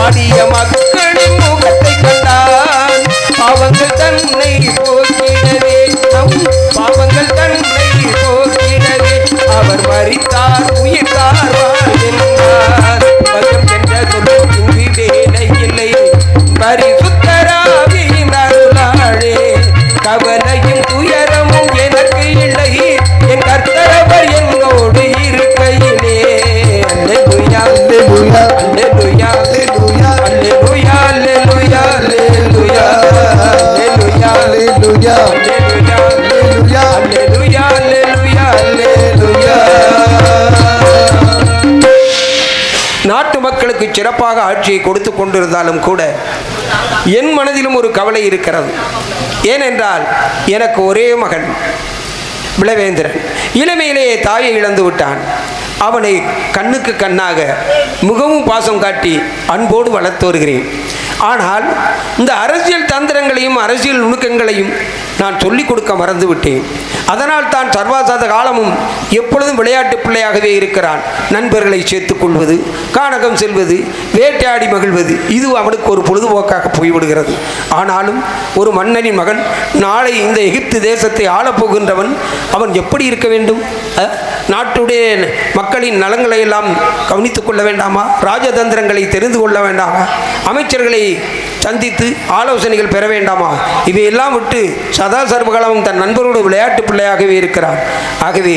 வாடிய மக்களின் முகத்தை கண்டான் பாவங்கள் தன்னை போக்கிடவே பாவங்கள் தன்னை போக்கிடவே அவர் மரித்தார் உயிர்த்தார் வாழ்கின்றார் பகம் என்ற சொல்லும் இங்கு வேலை இல்லை பரிசுத்தராவியின் அருளாளே கவலையும் துயரமும் எனக்கு இல்லை என் கர்த்தரவர் என்னோடு இருக்கையிலே அல்லேலூயா அல்லேலூயா அல்லேலூயா அல்லேலூயா அல்லேலூயா அல்லேலூயா அல்லேலூயா அல்லேலூயா அல்லேலூயா அல்லேலூயா அல்லேலூயா. நாட்டு மக்களுக்கு சிறப்பாக ஆட்சியை கொடுத்து கொண்டிருந்தாலும் கூட என் மனதிலும் ஒரு கவலை இருக்கிறது. ஏனென்றால் எனக்கு ஒரே மகன் பிளவேந்திரன் இளமையிலேயே தாயை இழந்து விட்டான். அவனை கண்ணுக்கு கண்ணாக மிகவும் பாசம் காட்டி அன்போடு வளர்த்து வருகிறேன். ஆனால் இந்த அரசியல் தந்திரங்களையும் அரசியல் நுணுக்கங்களையும் நான் சொல்லிக் கொடுக்க மறந்து விட்டேன். அதனால் தான் சர்வாசாத காலமும் எப்பொழுதும் விளையாட்டு பிள்ளையாகவே இருக்கிறான். நண்பர்களை சேர்த்துக் கொள்வது, கானகம் செல்வது, வேட்டையாடி மகிழ்வது, இது அவனுக்கு ஒரு பொழுதுபோக்காக போய்விடுகிறது. ஆனாலும் ஒரு மன்னனின் மகன் நாளை இந்த எகிப்து தேசத்தை ஆளப்போகின்றவன் அவன் எப்படி இருக்க வேண்டும்? நாட்டுடைய மக்களின் நலங்களை எல்லாம் கவனித்துக் கொள்ள வேண்டாமா? ராஜதந்திரங்களை தெரிந்து கொள்ள வேண்டாமா? அமைச்சர்களை சந்தித்து ஆலோசனைகள் பெற வேண்டாமா? இவையெல்லாம் விட்டு சதா சர்வகாலமும் தன் நண்பரோடு விளையாட்டு பிள்ளையாகவே இருக்கிறார். ஆகவே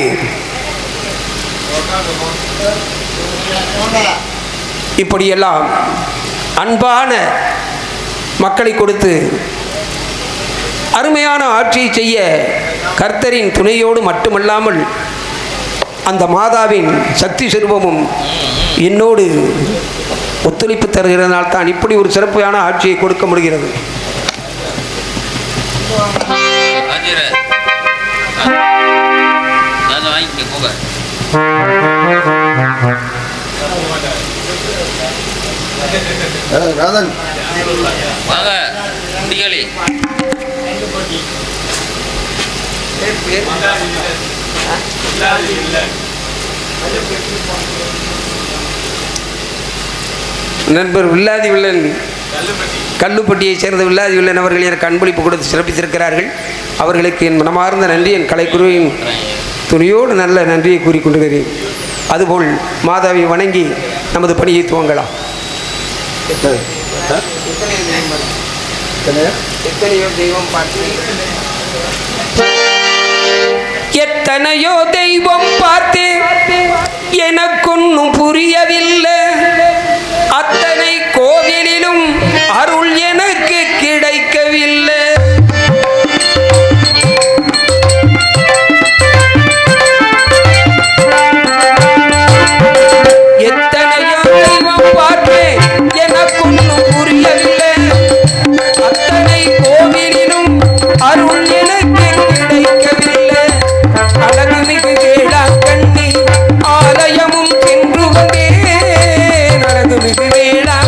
இப்படியெல்லாம் அன்பான மக்களை கொடுத்து அருமையான ஆட்சியை செய்ய கர்த்தரின் துணையோடு மட்டுமல்லாமல் அந்த மாதாவின் சக்தி சொரூபமும் என்னோடு ஒத்துழைப்பு தருகிறதுனால் தான் இப்படி ஒரு சிறப்பான ஆட்சியை கொடுக்க முடிகிறது. நண்பர் வில்லாதி வில்லன் கல்லுப்பட்டியைச் சேர்ந்த வில்லாதி வில்லன் அவர்கள் எனக்கு அன்பளிப்பு கொடுத்து சிறப்பித்திருக்கிறார்கள். அவர்களுக்கு என் மனமார்ந்த நன்றி, என் கலைக்குருவின் துணியோடு நல்ல நன்றியை கூறிக்கொண்டிருக்கிறேன். அதுபோல் மாதாவை வணங்கி நமது பணியை துவங்கலாம். எத்தனையோ தெய்வம் பார்த்தே எனக்கொன்னும் புரியவில்லை. அத்தனை கோவிலிலும் அருள் எனக்கு கிடைக்கவில்லை. எத்தனையோ தெய்வம் பார்த்தேன் எனக்கொன்னும் புரியவில்லை. அத்தனை கோவிலிலும் அருள் எனக்கு கிடைக்கவில்லை. அழகுமிகு வேளாங்கண்ணி ஆலயமும் சென்று வந்தேன். அழகுமிகு வேளாங்கண்ணி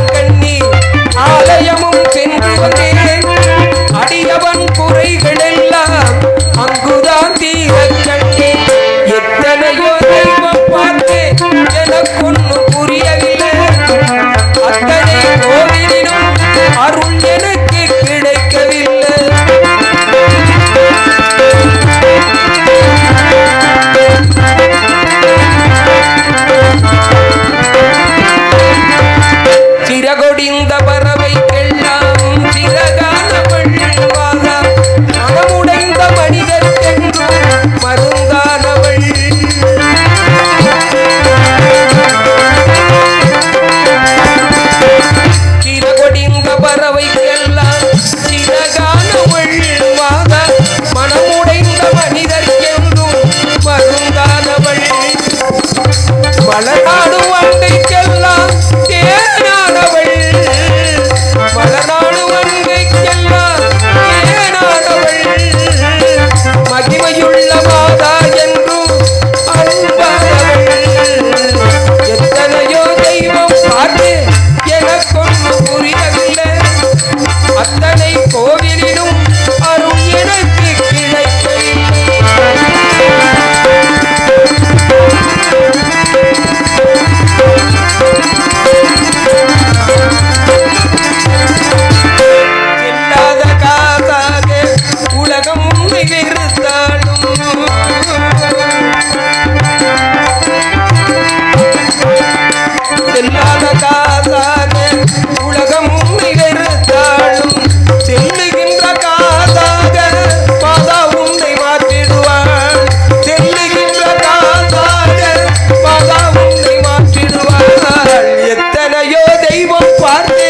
தெய்வம் பார்த்து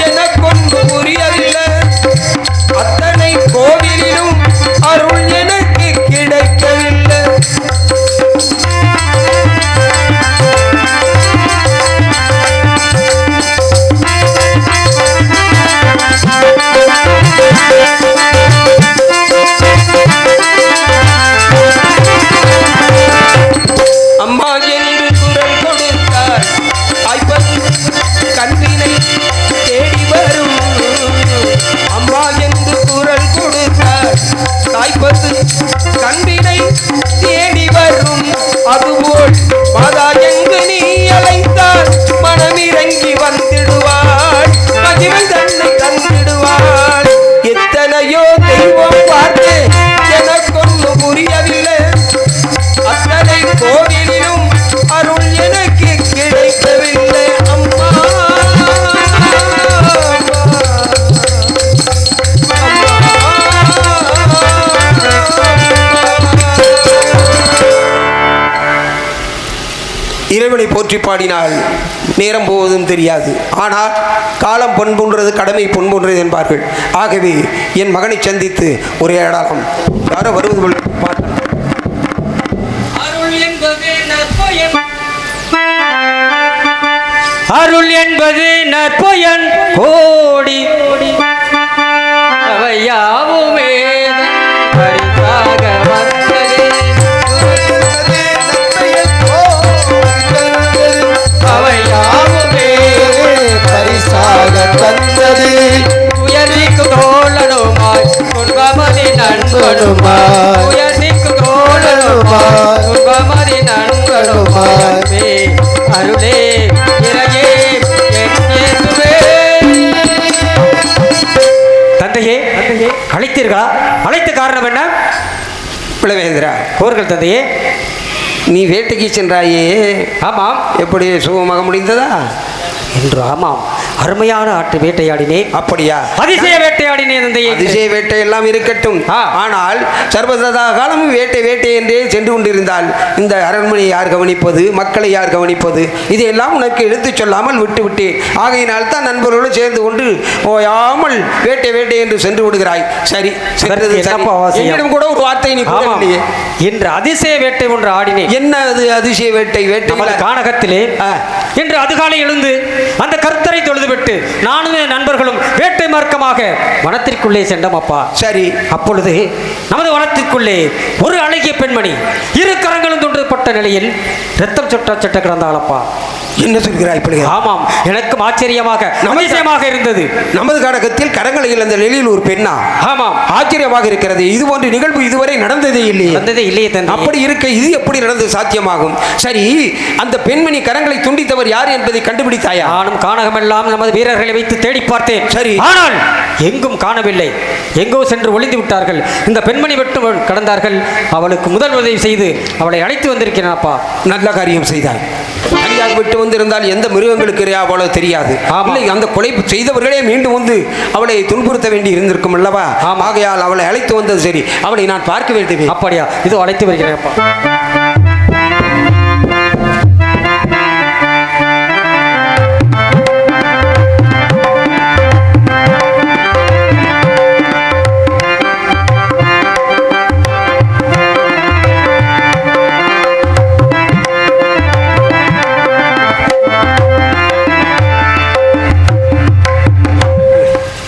எனக்கொன்று புரியவில்லை. அத்தனை கோவிலிலும் அருள் எனக்கு கிடைக்கவில்லை. அம்மா என்று குரல் கொடுத்தார் கண்ணினை தேடி வரும். அம்மா என்று குரல் கொடுத்தார் தாய்ப்பது கண்ணினை தேடி வரும். அதுபோல் மாதா எங்கு நீ அழைத்தால் மனமிறங்கி வந்திடுவாள். மகிழ்வு தன்னை தந்திடுவாள். எத்தனையோ தெய்வம் பார்த்து எனக்கொன்று புரியவில்லை. அத்தனை கோவிலிலும் அருள் எனக்கு கிடைக்கவில்லை. அம்மா இறைவனை போற்றி பாடினால் நேரம் போவதும் தெரியாது. ஆனால் காலம் பொன் போன்றது, கடமை பொன் போன்றது என்பார்கள். ஆகவே என் மகனை சந்தித்து உரையாடலாம். யாரோ வருவது போல் பார்க்கலாம். அருள் என்பது நற்பயன் கோடி அவையாவுமே பரிசாக வந்தது. அவையாவுமே பரிசாக தந்தது. உயர்ந்திக்கு தோழனுமாய் துன்பமதி நண்பனுமாய். உயர்ந்திக்கு தோழனுமாய் துன்பமதி நண்பனுமாய். அருளே தந்தையே, அழைத்தீர்களா? அழைத்த காரணம் என்ன? பிளவேந்திரா, கோர்கள் தந்தையே. நீ வேட்டைக்கு சென்றாயே. ஆமாம். எப்படி சுகமாக முடிந்ததா என்று? ஆமாம், அருமையான ஆட்டு வேட்டையாடினே. அப்படியா? அதிசய வேட்டையாடினே தந்தையே. அதிசய வேட்டை எல்லாம் இருக்கட்டும். ஆனால் சர்வதா காலமும் வேட்டை வேட்டை என்றே சென்று கொண்டிருந்தால் இந்த அரண்மனையை யார் கவனிப்பது? மக்களை யார் கவனிப்பது? இதையெல்லாம் உனக்கு எடுத்துச் சொல்லாமல் விட்டு விட்டேன். ஆகையினால் தான் நண்பர்களோடு சேர்ந்து கொண்டு ஓயாமல் வேட்டை வேட்டை என்று சென்று விடுகிறாய். சரி, என்னிடம் கூட ஒரு வார்த்தை நீ கூறவில்லையே. என்று அதிசய வேட்டை ஒன்று ஆடினேன். என்ன அது அதிசய வேட்டை? வேட்டை கானகத்திலே என்று அதிகாலை எழுந்து அந்த கர்த்தரை தொழுதுவிட்டு நானும் என் நண்பர்களும் வேட்டை மார்க்கமாக வனத்திற்குள்ளே சென்றோம் அப்பா. சரி. அப்பொழுது நமது வனத்திற்குள்ளே ஒரு அழகிய பெண்மணி இரு கரங்களும் துண்டப்பட்ட நிலையில் ரத்தம் சொட்ட கிடந்தாளப்பா. என்ன சொல்கிறாய்? ஆமாம், எனக்கும் ஆச்சரியமாக அதிசயமாக இருந்தது. நமது கானகத்தில் கரங்களை இழந்த நிலையில் ஒரு பெண்ணா? ஆமாம், ஆச்சரியமாக இருக்கிறது. இது போன்ற நிகழ்வு இதுவரை நடந்ததே இல்லையே. அப்படி இருக்க இது எப்படி நடந்து சாத்தியமாகும்? சரி, அந்த பெண்மணி கரங்களை துண்டித்தவர் யார் என்பதை கண்டுபிடித்தாயா? நானும் கானகமெல்லாம் நமது வீரர்களை வைத்து தேடி பார்த்தேன். சரி, ஆனால் எங்கும் காணவில்லை. எங்கோ சென்று ஒளிந்து விட்டார்கள். இந்த பெண்மணி விட்டு கடந்தார்கள். அவளுக்கு முதல் உதவி செய்து அவளை அழைத்து வந்திருக்கிறேன் அப்பா. நல்ல காரியம் செய்தாய். தனியாக விட்டு வந்திருந்தால் எந்த மிருகங்களுக்கு அவ்வளவு தெரியாது. அந்த கொலை செய்தவர்களே மீண்டும் வந்து அவளை துன்புறுத்த வேண்டி இருந்திருக்கும் அல்லவா? ஆகையால் அவளை அழைத்து வந்தது சரி. அவளை நான் பார்க்க வேண்டும். அப்படியா? இதோ அழைத்து வருகிறேன் அப்பா.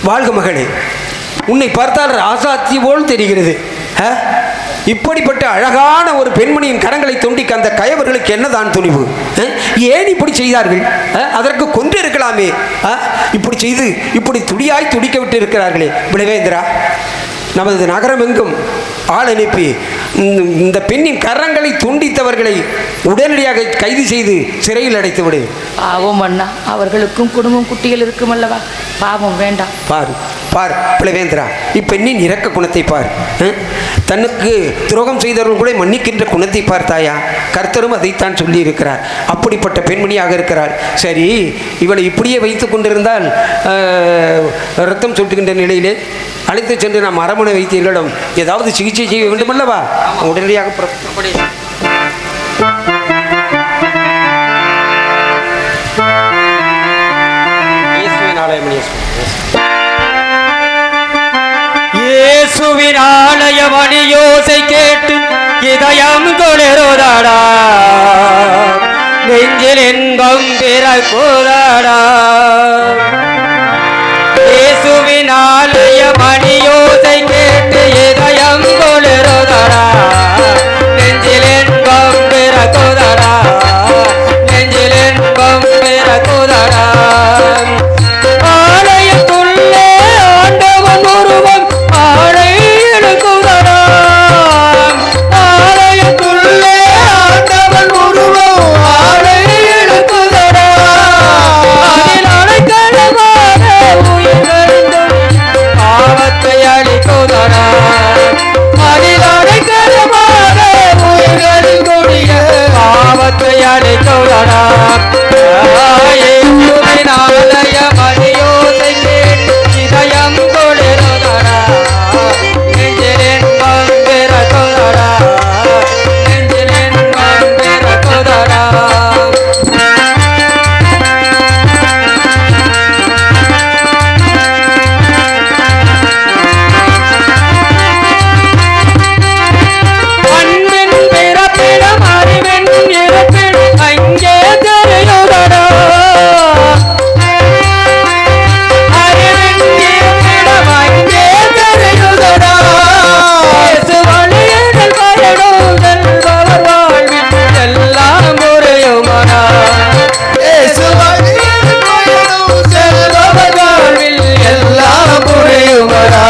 வாழ்க மகளே, உன்னை பார்த்தால் ராசாத்தி போல் தெரிகிறது. இப்படிப்பட்ட அழகான ஒரு பெண்மணியின் கரங்களை துண்டிக்க அந்த கயவர்களுக்கு என்னதான் துணிவு? ஏன் இப்படி செய்தார்கள்? அதற்கு கொன்று இருக்கலாமே. இப்படி செய்து இப்படி துடியாய் துடிக்க விட்டு இருக்கிறார்களே. பிளவேந்திரா, நமது நகரம் எங்கும் ஆள் அனுப்பி இந்த பெண்ணின் கரங்களை துண்டித்தவர்களை உடனடியாக கைது செய்து சிறையில் அடைத்து விடு. பாவம் அண்ணா, அவர்களுக்கும் குடும்பம் குட்டிகள் இருக்கும் அல்லவா? பாவம் வேண்டாம். பார் பார் பிளவேந்திரா, இப்பெண்ணின் இரக்க குணத்தை பார். தனக்கு துரோகம் செய்தவர்கள் கூட மன்னிக்கின்ற குணத்தை பார்த்தாயா? கர்த்தரும் அதைத்தான் சொல்லி இருக்கிறார். அப்படிப்பட்ட பெண்மணியாக இருக்கிறாள். சரி, இவளை இப்படியே வைத்து கொண்டிருந்தால் ரத்தம் சொட்டுகின்ற நிலையிலே அழைத்து சென்று நாம் அரண்மனை வைத்தியர்களிடம் ஏதாவது சிகிச்சை செய்ய வேண்டுமல்லவா? உடனடியாக ஆலயமணி இயேசுவின் ஆலயமணி யோசை கேட்டு இதயம் கொளிருதடா, நெஞ்சில் இன்பம் பிறக்குதடா. இயேசுவின் ஆலயமணி யோசை கேட்டு இதயம் கொளிருதடா, நெஞ்சில் இன்பம் பிறக்குதடா, நெஞ்சில் இன்பம் பிறக்குதடா. ஆலயத்துள்ளே ஆண்டவன் உருவம் ஆடை எடுக்குதடா, ஆலயத்துள்ளே ஆண்டவன் உருவம் ஆடை எடுக்குதடா. அதில் அடைக்கலமாக உயிர்வெழுந்தும் பாவத்தை அழிக்குதடா, அதில் அடைக்கலமாக உயிர்வெழுந்துடைய பாவத்தை அழிக்குதடா. இயேசுவின் ஆலயமணி யோசை கேட்டு இதயம் கொளிருதடா, நெஞ்சில் இன்பம் பிறக்குதடா, நெஞ்சில் இன்பம் பிறக்குதடா. அன்பின் பிறப்பிடம் அறிவின் இருப்பிடம் அங்கே தெரியுதடா, அறிவின் இருப்பிடம் அங்கே தெரியுதடா. இயேசு வழியில் பயணம் செல்பவர் வாழ்வில் எல்லாம் புரியுமடா, இயேசு வழியில் பயணம் செல்பவர் வாழ்வில் எல்லாம் புரியுமடா.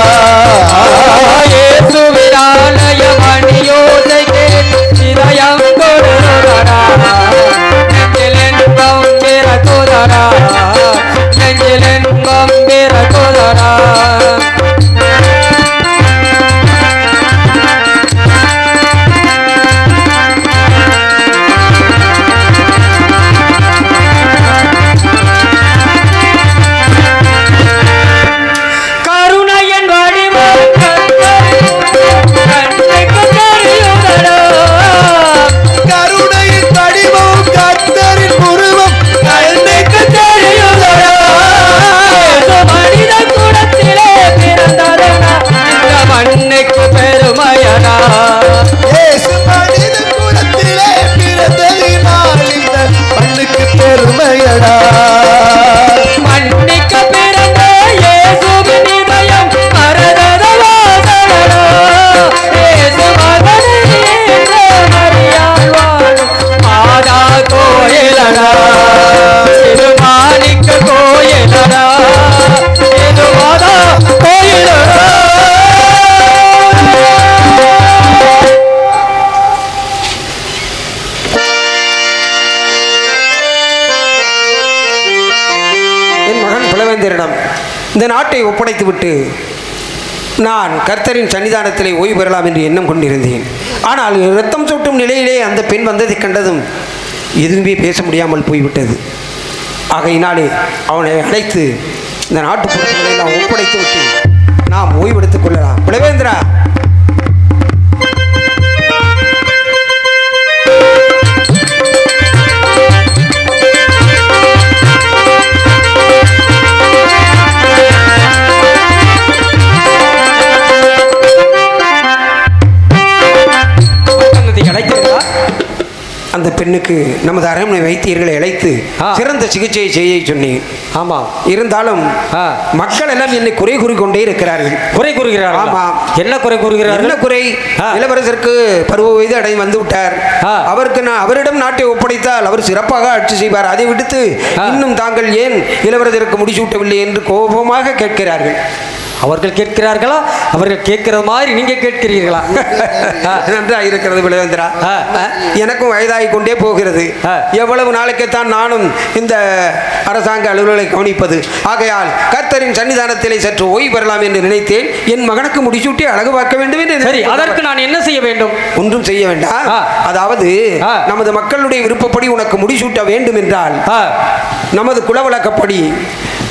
இயேசுவின் ஆலயமணி யோசை கேட்டு இதயம் கொளிருதடா, நெஞ்சில் இன்பம் பிறக்குதடா, நெஞ்சில் இன்பம் பிறக்குதடா. கருணையின் வடிவம் கண்ணுக்கு தெரியுதடா, கருணையின் வடிவம் கர்த்தரின் உருவம் கண்ணுக்கு தெரியுதடா. இயேசு மனித குலத்திலே பிறந்ததடா, இந்த மண்ணுக்கு பெருமையடா. இயேசு மனித குலத்திலே பிறந்ததினால் இந்த மண்ணுக்கு பெருமையடா. மண்ணுக்கு பிறந்த இயேசுவின் இதயம் மரகத வாசலடா, இயேசு மகனே என்ற மரியாள் வாழும் மாதா கோயிலடா, இது மாணிக்க கோயிலடா, இது மாதா கோயிலடா. என் மகன் புலவேந்தரிடம் இந்த நாட்டை ஒப்படைத்துவிட்டு நான் கர்த்தரின் சன்னிதானத்திலே ஓய்வு பெறலாம் என்று எண்ணம் கொண்டிருந்தேன். ஆனால் இரத்தம் சொட்டும் நிலையிலே அந்த பெண் வந்ததைக் கண்டதும் எதுவுமே பேச முடியாமல் போய்விட்டது. ஆகையினாலே அவனை அழைத்து இந்த நாட்டு பொறுப்புகளை எல்லாம் ஒப்படைத்து விட்டு நாம் ஓய்வெடுத்துக் கொள்ளலாம். புலவேந்திரா, அந்த பெண்ணுக்கு நமது அரண்மனை வைத்தியர்களை அழைத்து சிறந்த சிகிச்சையை செய்ய சொன்னேன். ஆமா, இருந்தாலும் மக்கள் எல்லாம் என்னை குறை கூறிக்கொண்டே இருக்கிறார்கள். குறை கூறுகிறார்கள்? ஆமா. என்ன குறை கூறுகிறார்கள்? என்ன குறை? இளவரசருக்கு பருவ வயது அடைந்து வந்து விட்டார். அவருக்கு அவரிடம் நாட்டை ஒப்படைத்தால் அவர் சிறப்பாக ஆட்சி செய்வார். அதை விடுத்து இன்னும் தாங்கள் ஏன் இளவரசருக்கு முடிசூட்டவில்லை என்று கோபமாக கேட்கிறார்கள். அவர்கள் கேட்கிறார்களா? அவர்கள் கேட்கிறது மாதிரி நீங்க கேட்கிறீர்களா? நன்றா இருக்கிறது புலவேந்திரா. எனக்கும் வயதாகி கொண்டே போகிறது. எவ்வளவு நாளைக்குத்தான் நானும் இந்த அரசாங்க அலுவலர்களை கவனிப்பது? ஆகையால் கர்த்தரின் சன்னிதானத்திலே சற்று ஓய்வு பெறலாம் என்று நினைத்தேன். என் மகனுக்கு முடிசூட்டி அழகு பார்க்க வேண்டும் என்று. சரி, அதற்கு நான் என்ன செய்ய வேண்டும்? ஒன்றும் செய்ய வேண்டாம். அதாவது நமது மக்களுடைய விருப்பப்படி உனக்கு முடிசூட்ட வேண்டும் என்றால் நமது குலவழக்கப்படி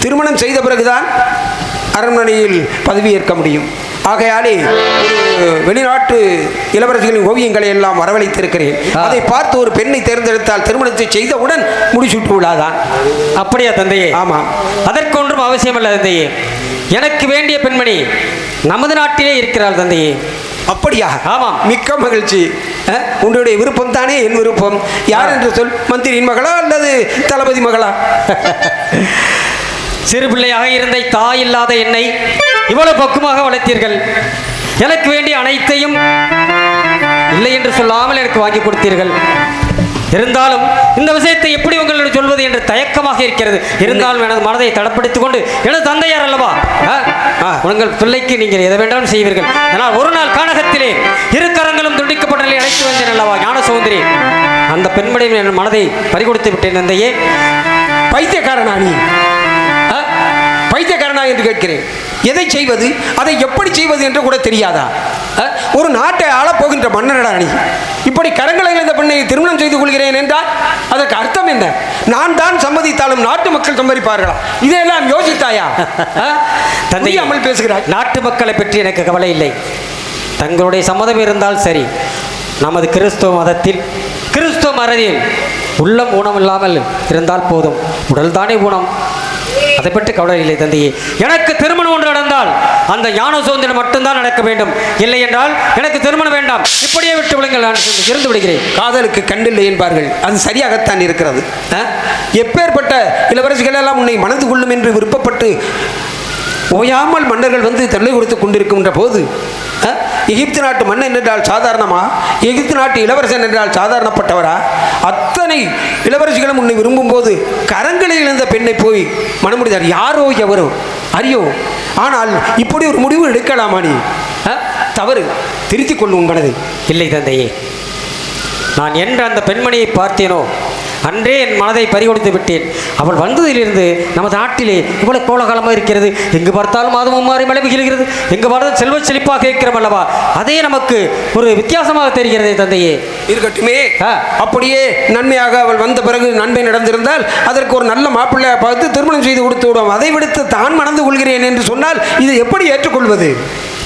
திருமணம் செய்த பிறகுதான் அரண்மனையில் பதவியேற்க முடியும். ஆகையாலே வெளிநாட்டு இளவரசிகளின் ஓவியங்களை எல்லாம் வரவழைத்திருக்கிறேன். அதை பார்த்து ஒரு பெண்ணை தேர்ந்தெடுத்தால் திருமணத்தை செய்தவுடன் முடிசூட்டு விழாதான். அப்படியா தந்தையே? ஆமாம். அதற்கொன்றும் அவசியமல்ல தந்தையே. எனக்கு வேண்டிய பெண்மணி நமது நாட்டிலே இருக்கிறாள் தந்தையே. அப்படியா? ஆமாம். மிக்க மகிழ்ச்சி. உன்னுடைய விருப்பம் தானே என் விருப்பம். யார் என்று சொல். மந்திரியின் மகளா அல்லது தளபதி மகளா? சிறு பிள்ளையாக இருந்த தாய் இல்லாத என்னை இவ்வளவு பக்குவமாக வளர்த்தீர்கள். எனக்கு வேண்டிய அனைத்தையும் இல்லை என்று சொல்லாமல் எனக்கு வாங்கி கொடுத்தீர்கள். இருந்தாலும் இந்த விஷயத்தை எப்படி உங்களிடம் சொல்வது என்று தயக்கமாக இருக்கிறது. இருந்தாலும் எனது மனதை தடப்படுத்திக் கொண்டு எனது தந்தையார் அல்லவா, உங்கள் பிள்ளைக்கு நீங்கள் எதை வேண்டாலும் செய்வீர்கள். ஆனால் ஒரு நாள் கானகத்திலே இரு கரங்களும் துண்டிக்கப்பட்ட நிலையை அழைத்து வந்தேன் அல்லவா ஞான சௌந்தரி. அந்த பெண்மணியும் என் மனதை பறிகொடுத்து விட்டேன் தந்தையே. பைத்தியக்காரனா நீ? பைத்தியக்காரனா என்று கேட்கிறேன். எதை செய்வது, அதை எப்படி செய்வது என்று கூட தெரியாதா? ஒரு நாட்டை ஆளப்போகின்ற மன்னனடா நீ. இப்படி கரங்களை இழந்த பெண்ணை திருமணம் செய்து கொள்கிறேன் என்றால் அதற்கு அர்த்தம் என்ன? நான் தான் சம்மதித்தாலும் நாட்டு மக்கள் சம்மதிப்பார்களா? இதையெல்லாம் யோசித்தாயா? தந்தை அமல் பேசுகிறாய். நாட்டு மக்களை பற்றி எனக்கு கவலை இல்லை. தங்களுடைய சம்மதம் இருந்தால் சரி. நமது கிறிஸ்துவ மதத்தில் கிறிஸ்துவ மரதில் உள்ளம் ஊனம் இல்லாமல் இருந்தால் போதும். உடல் தானே ஊனம், அதை பற்றி கவலை இல்லை தந்தையே. எனக்கு திருமணம் ஒன்று நடந்தால் அந்த ஞான சுதந்திரம் மட்டும்தான் நடக்க வேண்டும். இல்லை என்றால் எனக்கு திருமணம் வேண்டாம். இப்படியே விட்டு விடுங்கள், நான் இருந்து விடுகிறேன். காதலுக்கு கண்டில்லை என்பார்கள். அது சரியாகத்தான் இருக்கிறது. எப்பேற்பட்ட இளவரசிகள் எல்லாம் உன்னை மணந்து கொள்ளும் என்று விருப்பப்பட்டு ஓயாமல் மன்னர்கள் வந்து தொல்லை கொடுத்து கொண்டிருக்கின்ற போது எகிப்து நாட்டு மன்னன் என்றால் சாதாரணமா? எகிப்து நாட்டு இளவரசன் என்றால் சாதாரணப்பட்டவரா? அத்தனை இளவரசிகளும் உன்னை விரும்பும் போது கரங்களில் இருந்த பெண்ணை போய் மனமுடிதார். யாரோ எவரோ அறியோ. ஆனால் இப்படி ஒரு முடிவு எடுக்கலாமா நீ? தவறு. திருத்திக் கொள்ளும் மனதை. இல்லை தந்தையே, நான் என்று அந்த பெண்மணியை பார்த்தேனோ அன்றே என் மனதை பறிகொடுத்து விட்டேன். அவள் வந்ததிலிருந்து நமது நாட்டிலே இவ்வளவு கோலகாலமாக இருக்கிறது. எங்கு பார்த்தாலும் மாதமும் மாறி மழை பெய்கிறது. எங்கு பார்த்தாலும் செல்வ செழிப்பாக இருக்கிறோம் அல்லவா? அதே நமக்கு ஒரு வித்தியாசமாக தெரிகிறதே தந்தையே. இருக்கட்டுமே. அப்படியே நன்மையாக அவள் வந்த பிறகு நன்மை நடந்திருந்தால் அதற்கு ஒரு நல்ல மாப்பிள்ளையை பார்த்து திருமணம் செய்து கொடுத்து விடுவோம். அதை விடுத்து தான் மணந்து கொள்கிறேன் என்று சொன்னால் இதை எப்படி ஏற்றுக்கொள்வது?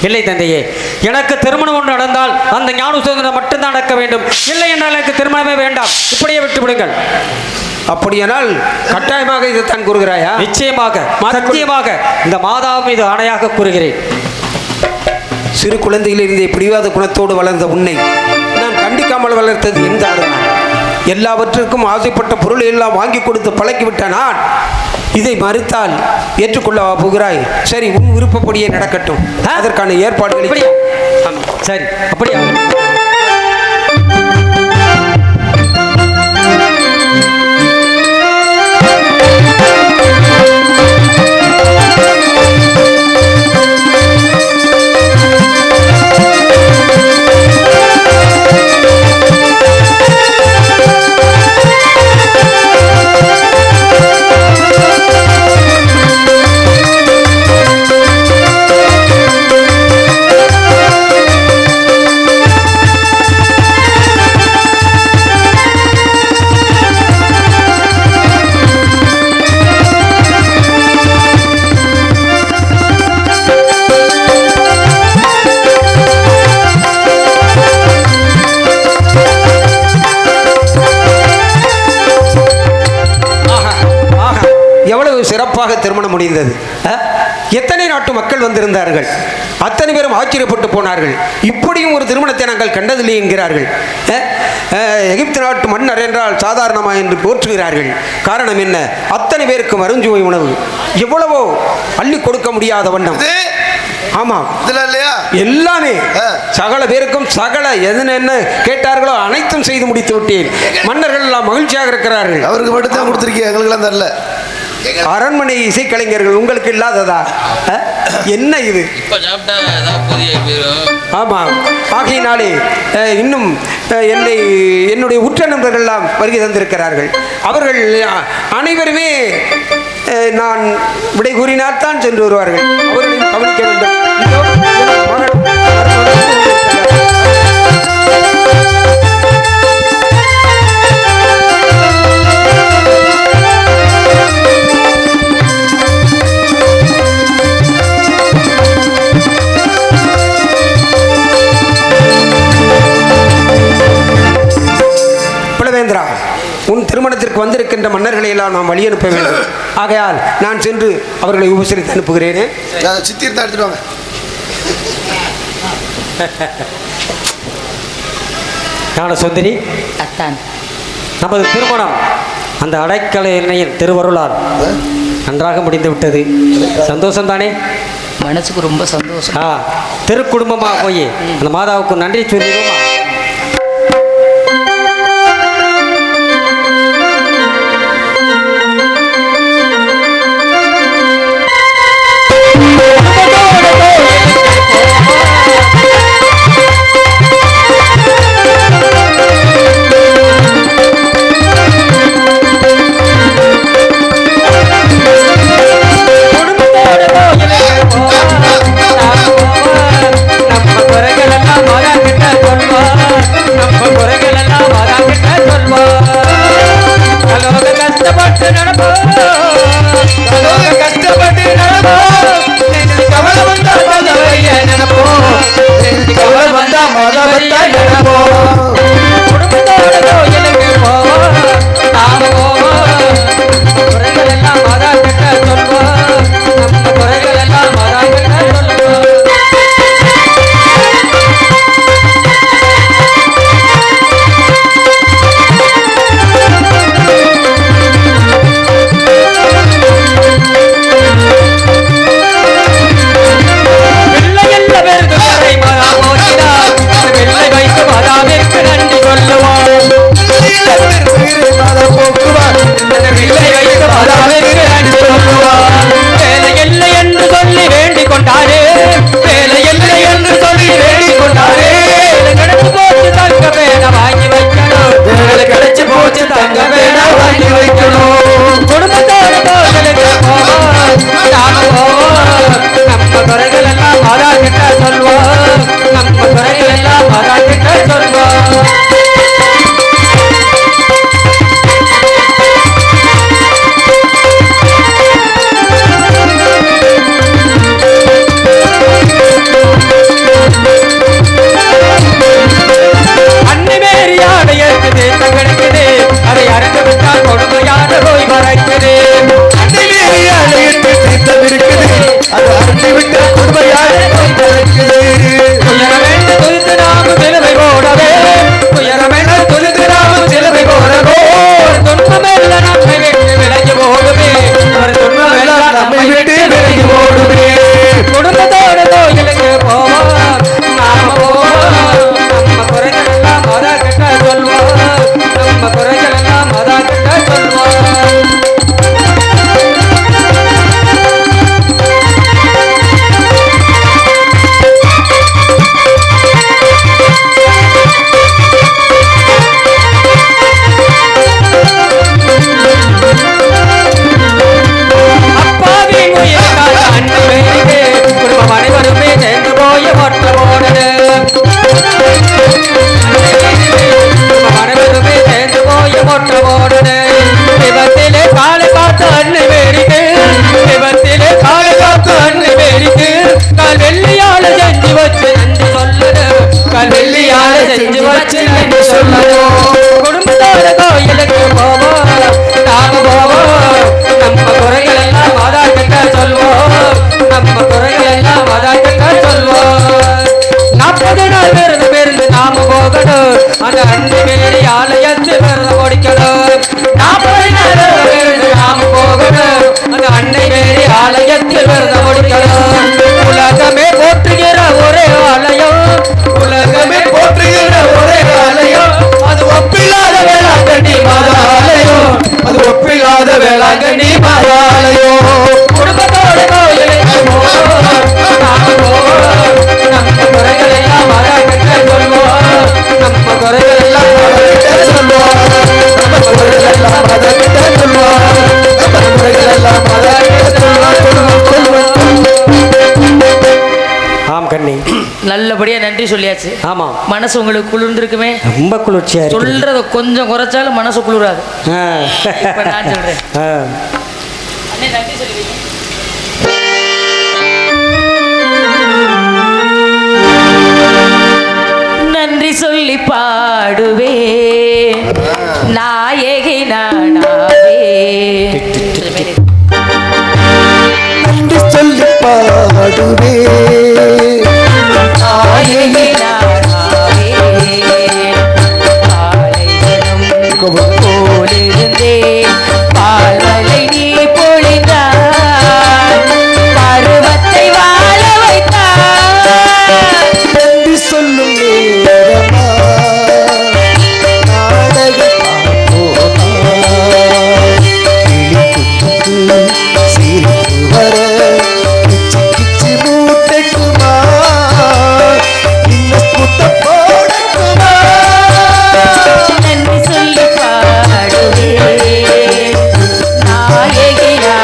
இல்லை தந்தையே, எனக்கு திருமணம் ஒன்று நடந்தால் அந்த ஞான சுதந்திரம் மட்டும்தான் நடக்க வேண்டும். இல்லை என்றால் எனக்கு திருமணமே வேண்டாம். இப்படியே விட்டு விடுங்கள். அப்படியானால் கட்டாயமாக இதைத்தான் கூறுகிறாயா? நிச்சயமாக, சத்தியமாக இந்த மாதா மீது ஆணையாக கூறுகிறேன். சிறு குழந்தையிலிருந்தே பிடிவாத குணத்தோடு வளர்ந்த உன்னை நான் கண்டிக்காமல் வளர்த்தது எந்த அருமை? எல்லாவற்றிற்கும் ஆசைப்பட்ட பொருளை எல்லாம் வாங்கி கொடுத்து பழக்கிவிட்ட நான் இதை மறுத்தால் ஏற்றுக்கொள்ளவா போகிறாய்? சரி, உன் விருப்பப்படியே நடக்கட்டும். அதற்கான ஏற்பாடுகள் சரி, அப்படியா? சிறப்பாக திருமணம் முடிந்தது. எத்தனை நாட்டு மக்கள் வந்திருந்தார்கள். அத்தனை பேரும் ஆச்சரியப்பட்டு போனார்கள். இப்படியும் ஒரு திருமணத்தை நாங்கள் கண்டதில்லை என்கிறார்கள். எகிப்து நாட்டு மன்னர் என்றால் சாதாரணமா என்று போற்றுகிறார்கள். காரணம் என்ன? அத்தனை பேருக்கு மருஞ்சுவை உணவு எவ்வளவோ அள்ளி கொடுக்க முடியாத வண்ணம். ஆமாம், எல்லாமே சகல பேருக்கும் சகல என்ன கேட்டார்களோ அனைத்தும் செய்து முடித்து விட்டேன். மன்னர்கள் எல்லாம் மகிழ்ச்சியாக இருக்கிறார்கள். அவருக்கு மட்டும் தான் கொடுத்துருக்கீங்க, எங்களுக்கெல்லாம் தரல. அரண்மனை இசைக்கலைஞர்கள் உங்களுக்கு இல்லாததா? என்ன இது? ஆமாம், ஆகையினாலே இன்னும் என்னுடைய உற்ற நண்பர்கள் எல்லாம் வருகை தந்திருக்கிறார்கள். அவர்கள் அனைவருமே நான் விடை கூறினால் தான் சென்று வருவார்கள். அவர்களையும் கவனிக்க வேண்டும். உன் திருமணத்திற்கு வந்திருக்கின்ற மன்னர்களை எல்லாம் நாம் வழி அனுப்ப வேண்டும். ஆகையால் நான் சென்று அவர்களை உபசரித்து அனுப்புகிறேனே. சித்தி இருந்தா எடுத்துட்டு வாங்க. ஞான சுந்தரி, அத்தான் நமது திருமணம் அந்த அடைக்கல எண்ணெயின் திருவருளால் நன்றாக முடிந்து விட்டது. சந்தோஷம்தானே? மனசுக்கு ரொம்ப சந்தோஷம். திருக்குடும்பமாக போய் அந்த மாதாவுக்கு நன்றி சொல்லிடுவோமா? நல்லபடியா நன்றி சொல்லியாச்சு. ஆமா, மனசு உங்களுக்கு குளிர்ந்துருக்குமே. ரொம்ப குளிர்ச்சியா இருக்கு. சொல்றத கொஞ்சம் குறைச்சாலும் மனசு குளிராது. இப்ப நான் சொல்றேன். அண்ணே நன்றி சொல்லுவீங்க. நன்றி சொல்லி பாடுவே நாயகி நானாவே பாடுவே போலிருந்தே பால்வலை நீ பொழிந்தாய் பருவத்தை வாழ வைத்தாய் நன்றி சொல்லும் நேரமா நாடக சிரிப்பு வர கிச்சு கிச்சு மூட்டைக்குமா இன்னும் புத்த போடக்குமா நன்றி சொல்லி பாடுவே நாயகியாவே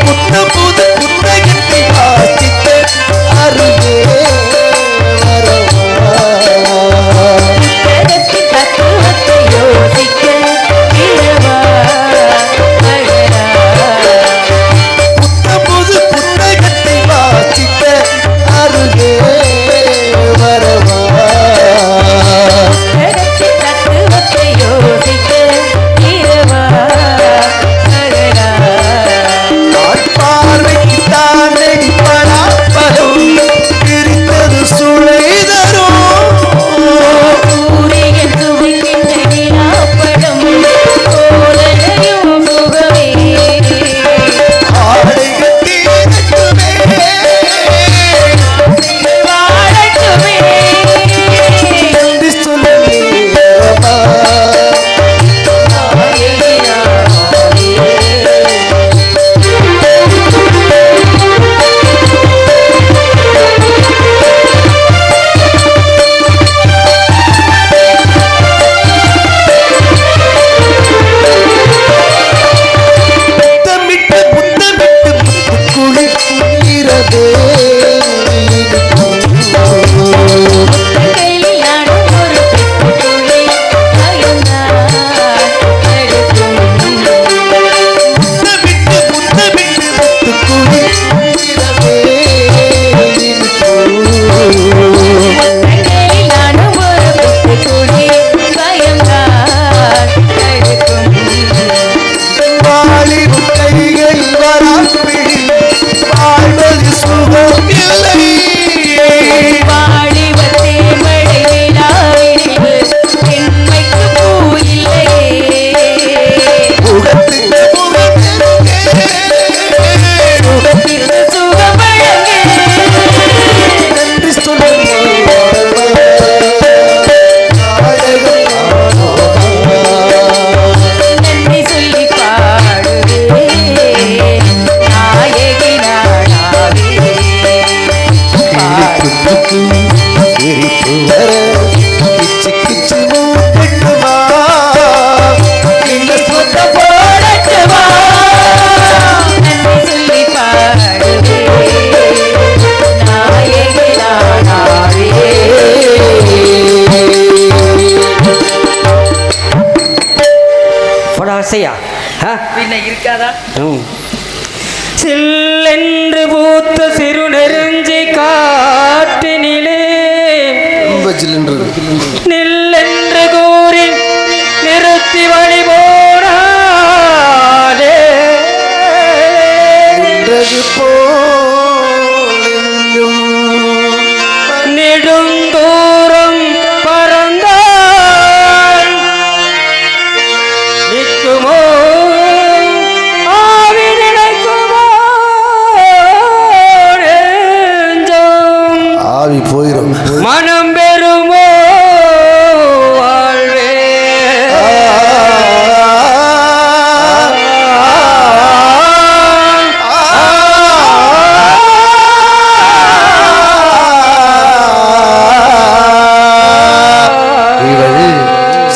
புத்த புது புத்தகத்தை வாசித்த அருகே வரவா ஜகத்தின் தத்துவத்தை யோசிக்க இரவா அழகா புது புத்தகத்தை வாசித்த அருகே வரவா ஜகத்தின் தத்துவத்தை யோசிக்க இரவா அழகா பார்வைக்கு தான் நடிப்படா பலம் பிரித்தது சுளை தரும் சூரியன் சுவைக்கின்ற நிலாப்படம் கோலனையும் சுகமே ஆடை கட்டி நிற்குமே வாழட்டுமே நன்றி சொல்லுமே முத்தமிட்டு முத்தமிட்டு குளிக்கிறதே கையில் நானும் ஒரு பெற்றுள்ளே பயந்தான் எடுக்கும் முத்தமிட்டு முத்தமிட்டு குளிக்கிறதே கையில் நானும் ஒரு பெற்றுள்ளே பயந்தான் எடுக்கும் வாலிப கைகள் வராப்பிடி வாழ்வது சுகம் இல்லை வாலிபத்தே மழை விழாவினில் பெண்மைக்கு பூ இல்லையே முகத்துக்கு முகத்திற்கு முகத்திற்கு சுகம் வழங்கு நன்றி சொல்லுங்கள் நன்றி சொல்லி பாடுவே நாயகி நாடாவே சிரிப்பு வர கிச்சு கிச்சு மூட்டுமா இன்னும் சொந்த போடட்டுமா நன்றி சொல்லி பாடுவே நாயகி நாடாவே படாசையா பின்ன இருக்காதா சில்லென்று பூத்த சிறு நெருஞ்சி காட்டினிலே நெல்லென்று கூறி நிறுத்தி வழி போனாலே நெடுந்தூரம் பறந்தால் நிற்குமோ ஆவி நினைக்குமோ நெஞ்சம் ஆவி போயிரும் மனம் பெறுமோ வாழ்வே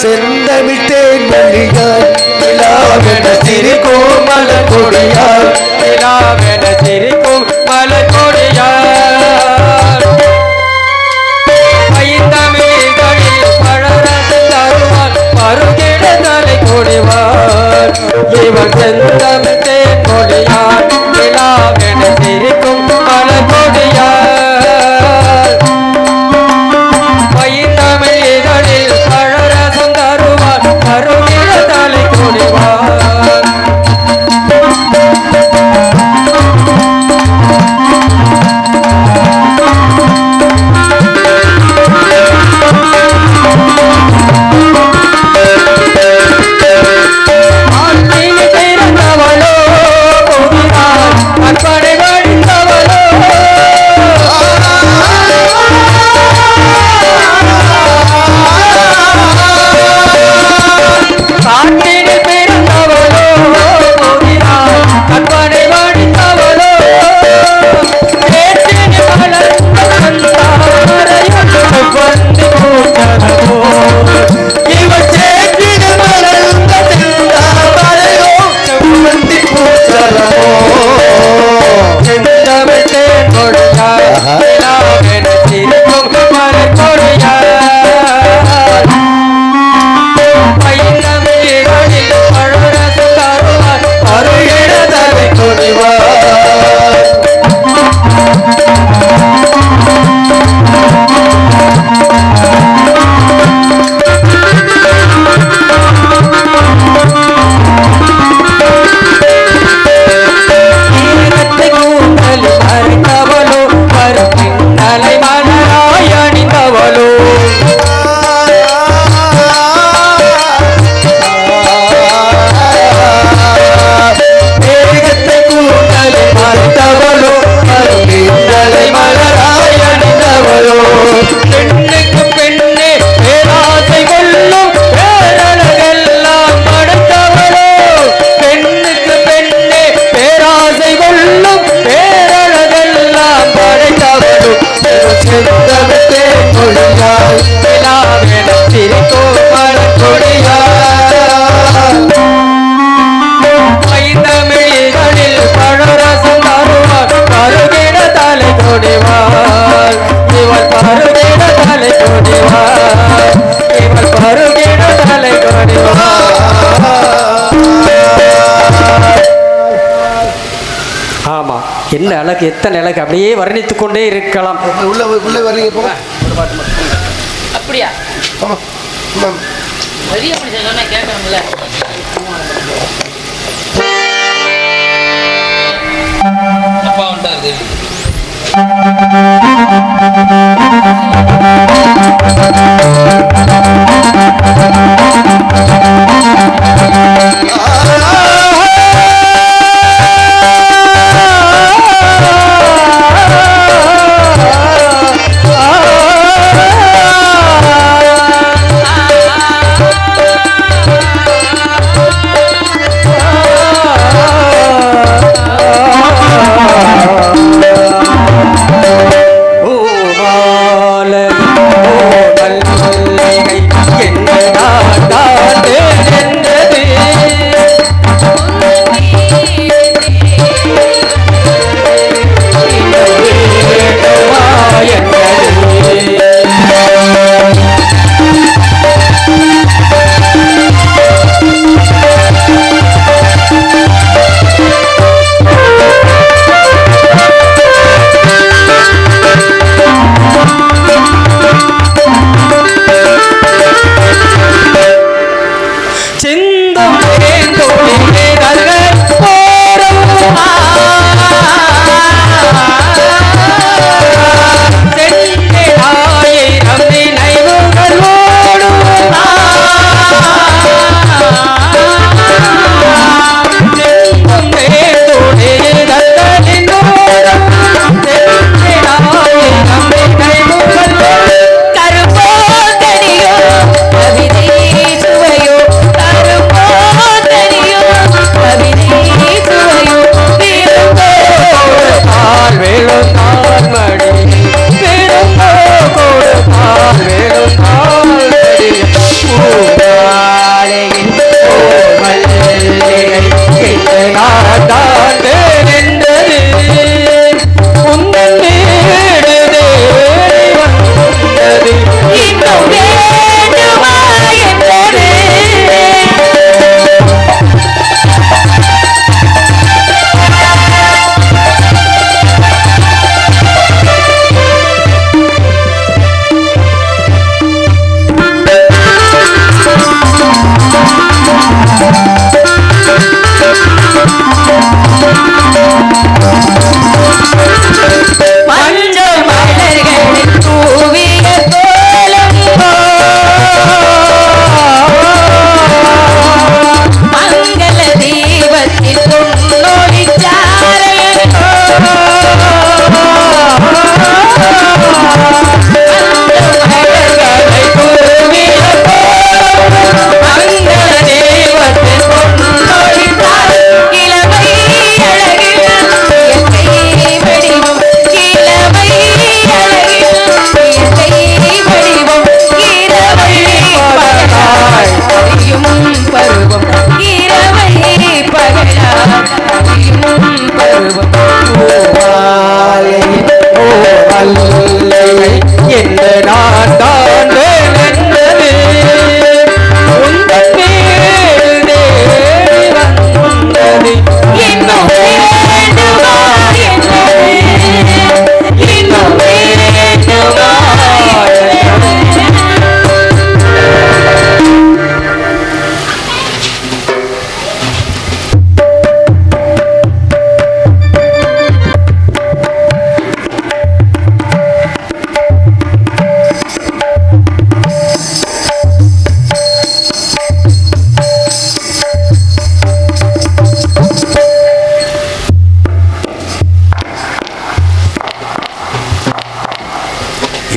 செந்தமிட்டேன் மொழியாய் விழாவென சிரிக்கும் மலர் கொடியாய் நிலாவென சிரிக்கும் மலர்கொடியார் ஐந்தமிழ்களில் பழரசம் தருவார் பருகிட தலை கொடிவார் இவர் செந்தமிழ் தேன் மொழியார் என்ன அழகு, எத்தனை அழகு, அப்படியே வர்ணித்து கொண்டே இருக்கலாம். உள்ள வர்றீங்க போங்க. அப்படியா? ஆமா பெரிய மனுஷன் சொன்னா கேட்கணும்ல. அப்பா வந்துட்டாரு.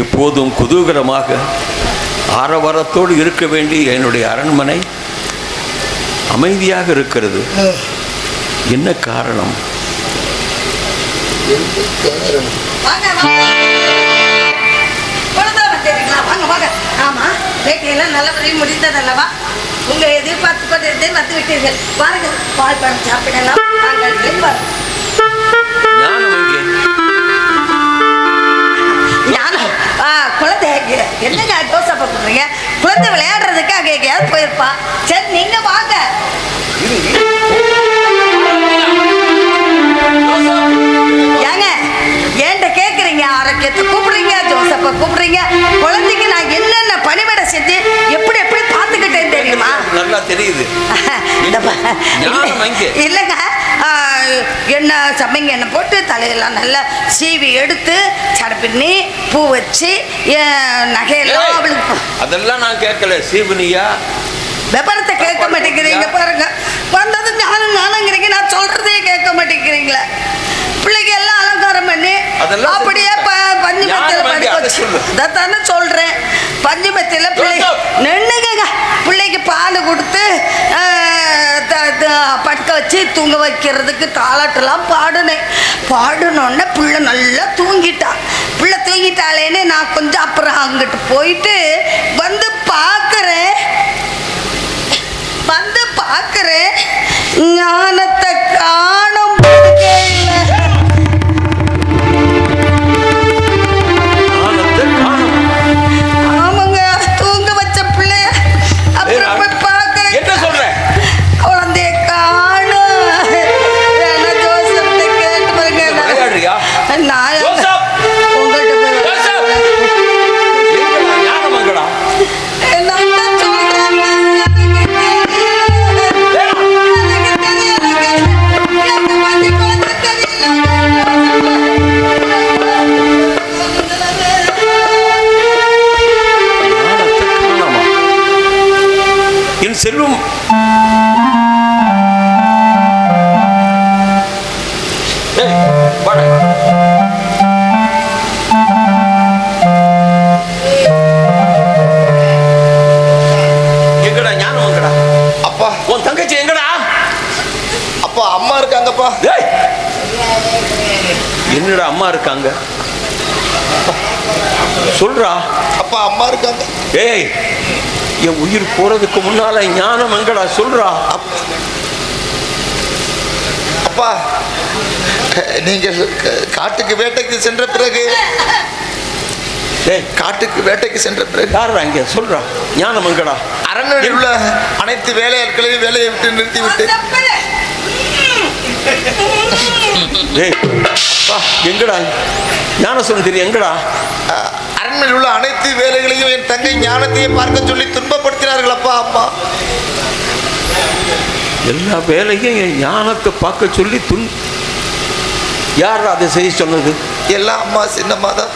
எப்போதும் குதூகலமாக ஆரவாரத்தோடு இருக்க வேண்டிய என்னுடைய அரண்மனை அமைதியாக இருக்கிறது. என்ன காரணம்? முடிந்ததல்லவா? உங்களை எதிர்பார்த்து கொண்டிருந்தே வந்து விட்டீர்கள். வாருங்கள், பால் பழம் சாப்பிடலாம். குழந்தை என்னங்க தோசை போட்டுறீங்க? குழந்தை விளையாடுறதுக்கு அங்கே எங்கேயாவது போயிருப்பா. சரி, நீங்க வாங்க. வாங்கி. இல்லைங்க, எண்ணெய் சமைங்க எண்ணெய் போட்டு தலையெல்லாம் நல்லா சீவி எடுத்து சடப்பின்னி பூ வச்சு நகையெல்லாம் அவளுக்கு. அதெல்லாம் நான் கேட்கல. சீவனியா விபரத்தை கேட்க மாட்டேங்கிறீங்க பாருங்க. வந்தது நானுங்கிறீங்க, நான் சொல்றதே கேட்க மாட்டேங்கிறீங்களா? பிள்ளைக்கு எல்லாம் அலங்காரம் பண்ணி அப்படியே பஞ்சு மெத்தியில படுக்க வச்சு தானே சொல்றேன். பஞ்சு மெத்தியில பிள்ளை நின்னுங்க, பிள்ளைக்கு பால் கொடுத்து படுக்க வச்சு தூங்க வைக்கிறதுக்கு தாலாட்டெல்லாம் பாடினோடனே பிள்ளை நல்லா தூங்கிட்டா. பிள்ளை தூங்கிட்டாலேன்னு நான் கொஞ்சம் அப்புறம் அங்கிட்டு போயிட்டு வந்து பார்க்குறேன் ஞானத்தை காணும். ஆமாங்க, தூங்க வச்ச பிள்ளைய அப்புறம் போய் பார்க்குறேன். என்ன சொல்ற? குழந்தைய காணும். ஜோசப்ட்ட கேட்டு பாருங்க. நான் உங்கள்கிட்ட என் செல்வம் எங்கடா ஞானம்? எங்கடா அப்பா? உன் தங்கச்சி எங்கடா? அப்பா அம்மா இருக்காங்கப்பா. என்னடா அம்மா இருக்காங்க? சொல்றா. அப்பா அம்மா இருக்காங்க. ஏய், என் உயிர் போறதுக்கு முன்னால ஞானம் எங்கடா? சொல்றா. அப்பா, நீங்கள் காட்டுக்கு வேட்டைக்கு சென்ற பிறகு காட்டுக்கு வேட்டைக்கு சென்ற பிறகு யாரா இங்க? சொல்றா. ஞானம் எங்கடா? அரண்மனையில் உள்ள அனைத்து வேலையாட்களையும் வேலையை விட்டு நிறுத்திவிட்டு எங்கடா ஞான சுந்தரி? எங்கடா? அரண்மனையில் உள்ள அனைத்து வேலைகளையும் என் தங்கை ஞானத்தையும் பார்க்க சொல்லி துன்பப்படுத்தினார்கள் அப்பா அம்மா. எல்லா வேலையும் என் ஞானத்தை பார்க்க சொல்லி யார் அதை செய்ய சொன்னது? எல்லாம் அம்மா சின்னம்மா தான்.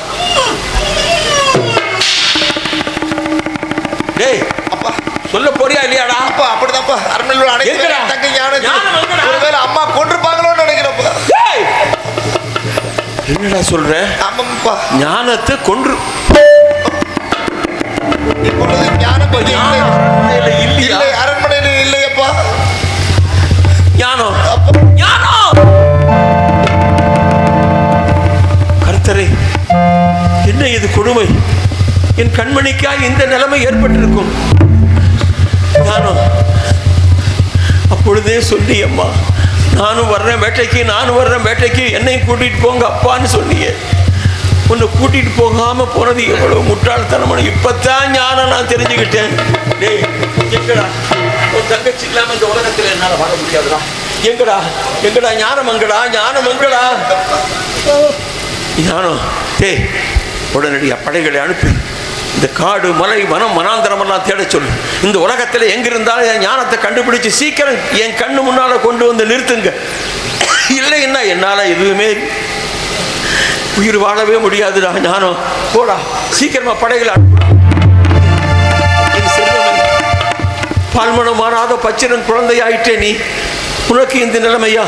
டேய் அப்பா, சொல்ல போறியா இல்லையாடா? அப்பா அப்படிதான்ப்பா. அரண்மனையில் உள்ள அனைத்து தங்கை ஞானத்தை ஒருவேளை அம்மா கொண்டிருப்பாங்களோன்னு நினைக்கிறப்பா. என்னடா சொல்ற? ஆமாப்பா, ஞானத்தை கொன்று இப்பொழுது ஞானம் இல்லை, அரண்மனையில் இல்லையப்பா. ஞானம் ஞானம் கர்த்தரே, என்ன இது கொடுமை? என் கண்மணிக்காய் இந்த நிலைமை ஏற்பட்டிருக்கும். ஞானம் அப்பொழுதே சொல்லி, அம்மா நானும் வர்றேன் வேட்டைக்கு, என்னையும் கூட்டிட்டு போங்க அப்பான்னு சொன்னியே. உன்னை கூட்டிட்டு போகாம போனது எவ்வளவு முட்டாள்தனமான. இப்பத்தான் ஞானம் நான் தெரிஞ்சுக்கிட்டேன். டேய் எங்கடா உன் தங்கச்சி இல்லாம இந்த உலகத்துல என்னால வாழ முடியாதுடா. எங்கடா ஞானம்? எங்கடா? ஞானம் டேய், உடனடியா படைகளை அனுப்பி இந்த காடு மலை வனம் மனாந்தரமெல்லாம் தேட சொல்லு. இந்த உலகத்தில் எங்கிருந்தாலும் என் ஞானத்தை கண்டுபிடிச்சு சீக்கிரம் என் கண்ணு முன்னால கொண்டு வந்து நிறுத்துங்க. இல்லைன்னா என்னால எதுவுமே உயிர் வாழவே முடியாதுடா. ஞானம் போடா, சீக்கிரமா படைகளை பால்மணம் மாறாத பச்சிரன் குழந்தையாயிட்டே நீ. உனக்கு இந்த நிலைமையா?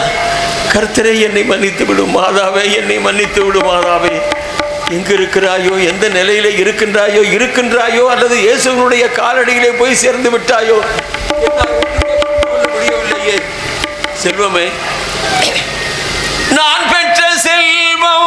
கர்த்தரே என்னை மன்னித்து விடும் மாதாவே, என்னை மன்னித்து விடும் மாதாவே. எங்க இருக்கிறாயோ, எந்த நிலையில இருக்கின்றாயோ அல்லது இயேசுவினுடைய காலடியிலே போய் சேர்ந்து விட்டாயோ, முடியவில்லையே. செல்வமே, நான் பெற்ற செல்வம்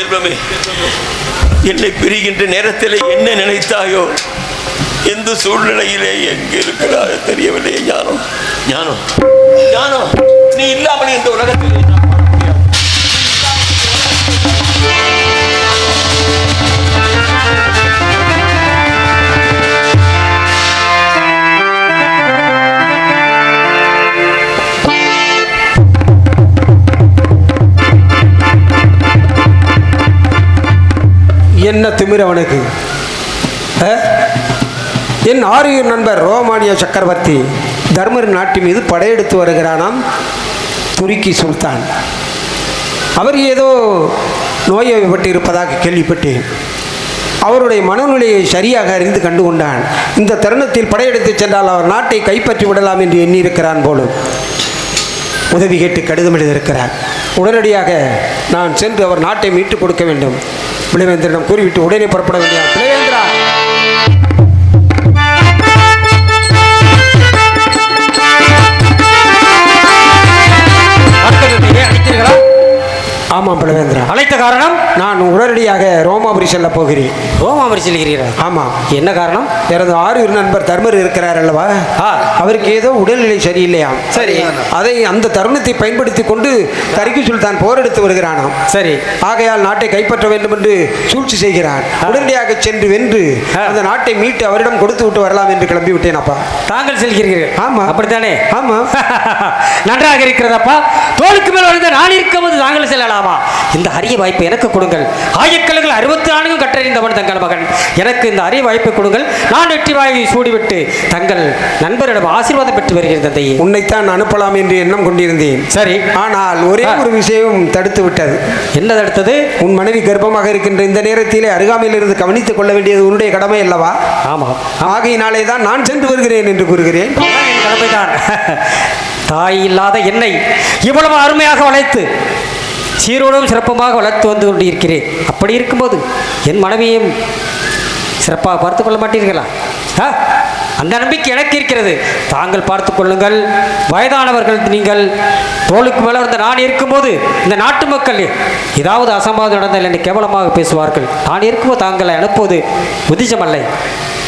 செல்வமே, என்னை பிரிகின்ற நேரத்தில் என்ன நினைத்தாயோ, எந்த சூழ்நிலையிலே எங்கே இருக்கிறாயோ தெரியவில்லை. ஞானம் ஞானம் ஞானம், நீ இல்லாமல் இந்த உலகத்திலே நான் வாழ முடியாது. என்ன திமிர் அவனுக்கு! என் ஆரியர் நண்பர் ரோமானிய சக்கரவர்த்தி தர்மர் நாட்டு மீது படையெடுத்து வருகிறானாம் துருக்கி சுல்தான். அவர் ஏதோ நோய்பட்டு இருப்பதாக கேள்விப்பட்டேன். அவருடைய மனநிலையை சரியாக அறிந்து கண்டு கொண்டான். இந்த தருணத்தில் படையெடுத்து சென்றால் அவர் நாட்டை கைப்பற்றி விடலாம் என்று எண்ணியிருக்கிறான் போலும். உதவி கேட்டு கடிதம் எழுதியிருக்கிறார். உடனடியாக நான் சென்று அவர் நாட்டை மீட்டுக் கொடுக்க வேண்டும். பிளவேந்திரனிடம் கூறிவிட்டு உடனே புறப்பட வேண்டிய பிளவேந்திரா. ஆமாம் பிளவேந்திரா. அழைத்த காரணம்? நான் உடனடியாக ரோமாபுரி செல்ல போகிறேன். ரோமாபுரி செல்கிறீரா? ஆமாம். என்ன காரணம்? எனது ஆரியர் நண்பர் தர்மர் இருக்கிறார் அல்லவா, அவருக்கு ஏதோ உடல்நிலை சரியில்லையாம். சரி. அதை அந்த தருணத்தை பயன்படுத்தி கொண்டு தரிக்கு சுல்தான் போரெடுத்து வருகிறானாம். சரி. ஆகையால் நாட்டை கைப்பற்ற வேண்டும் என்று சூழ்ச்சி செய்கிறான். உடனடியாக சென்று வென்று அந்த நாட்டை மீட்டு அவரிடம் கொடுத்து விட்டு வரலாம் என்று கிளம்பி விட்டேன் அப்பா. தாங்கள் செல்கிறீர்கள்? ஆமா. அப்படித்தானே? ஆமா. நன்றாக இருக்கிறதப்பா. தோளுக்கு மேல் வந்து நான் இருக்கும்போது தாங்கள் செல்லலாமா? இந்த அரிய வாய்ப்பை எனக்கு கொடுங்கள். ஆயக்கல்கள் 64 கற்றறிந்தவன் தங்கள் மகன். எனக்கு இந்த அரிய வாய்ப்பை கொடுங்கள். நான் வெற்றி வாயை சூடிவிட்டு தங்கள் நண்பரிடம் ஆசீர்வாதம் பெற்று வருகிறேன் தந்தையே. உன்னைத்தான் அனுப்பலாம் என்று எண்ணம் கொண்டிருந்தேன். சரி. ஆனால் ஒரே ஒரு விஷயம் தடுத்து விட்டது. என்ன தடுத்தது? உன் மனைவி கர்ப்பமாக இருக்கின்ற இந்த நேரத்திலே அருகாமையில் இருந்து கவனித்துக் கொள்ள வேண்டியது உன்னுடைய கடமை அல்லவா? ஆமா. ஆகையினாலே தான் நான் சென்று வருகிறேன் என்று கூறுகிறேன். கடமைதான். தாய் இல்லாத என்னை இவ்வளவு அருமையாக வளைத்து சீரோடும் சிறப்பமாக வளர்த்து வந்து கொண்டிருக்கிறேன். அப்படி இருக்கும்போது என் மனைவியும் சிறப்பாக பார்த்து கொள்ள மாட்டீர்களா? அந்த நம்பிக்கை எனக்கு இருக்கிறது. தாங்கள் பார்த்து கொள்ளுங்கள். வயதானவர்கள் நீங்கள். தோளுக்கு மேலே இருந்த நான் இருக்கும்போது இந்த நாட்டு மக்கள் ஏதாவது அசம்பாவிதம் நடந்தால் என்னை கேவலமாக பேசுவார்கள். நான் இருக்கும்போது தாங்களை அனுப்புவது உத்திசமல்ல.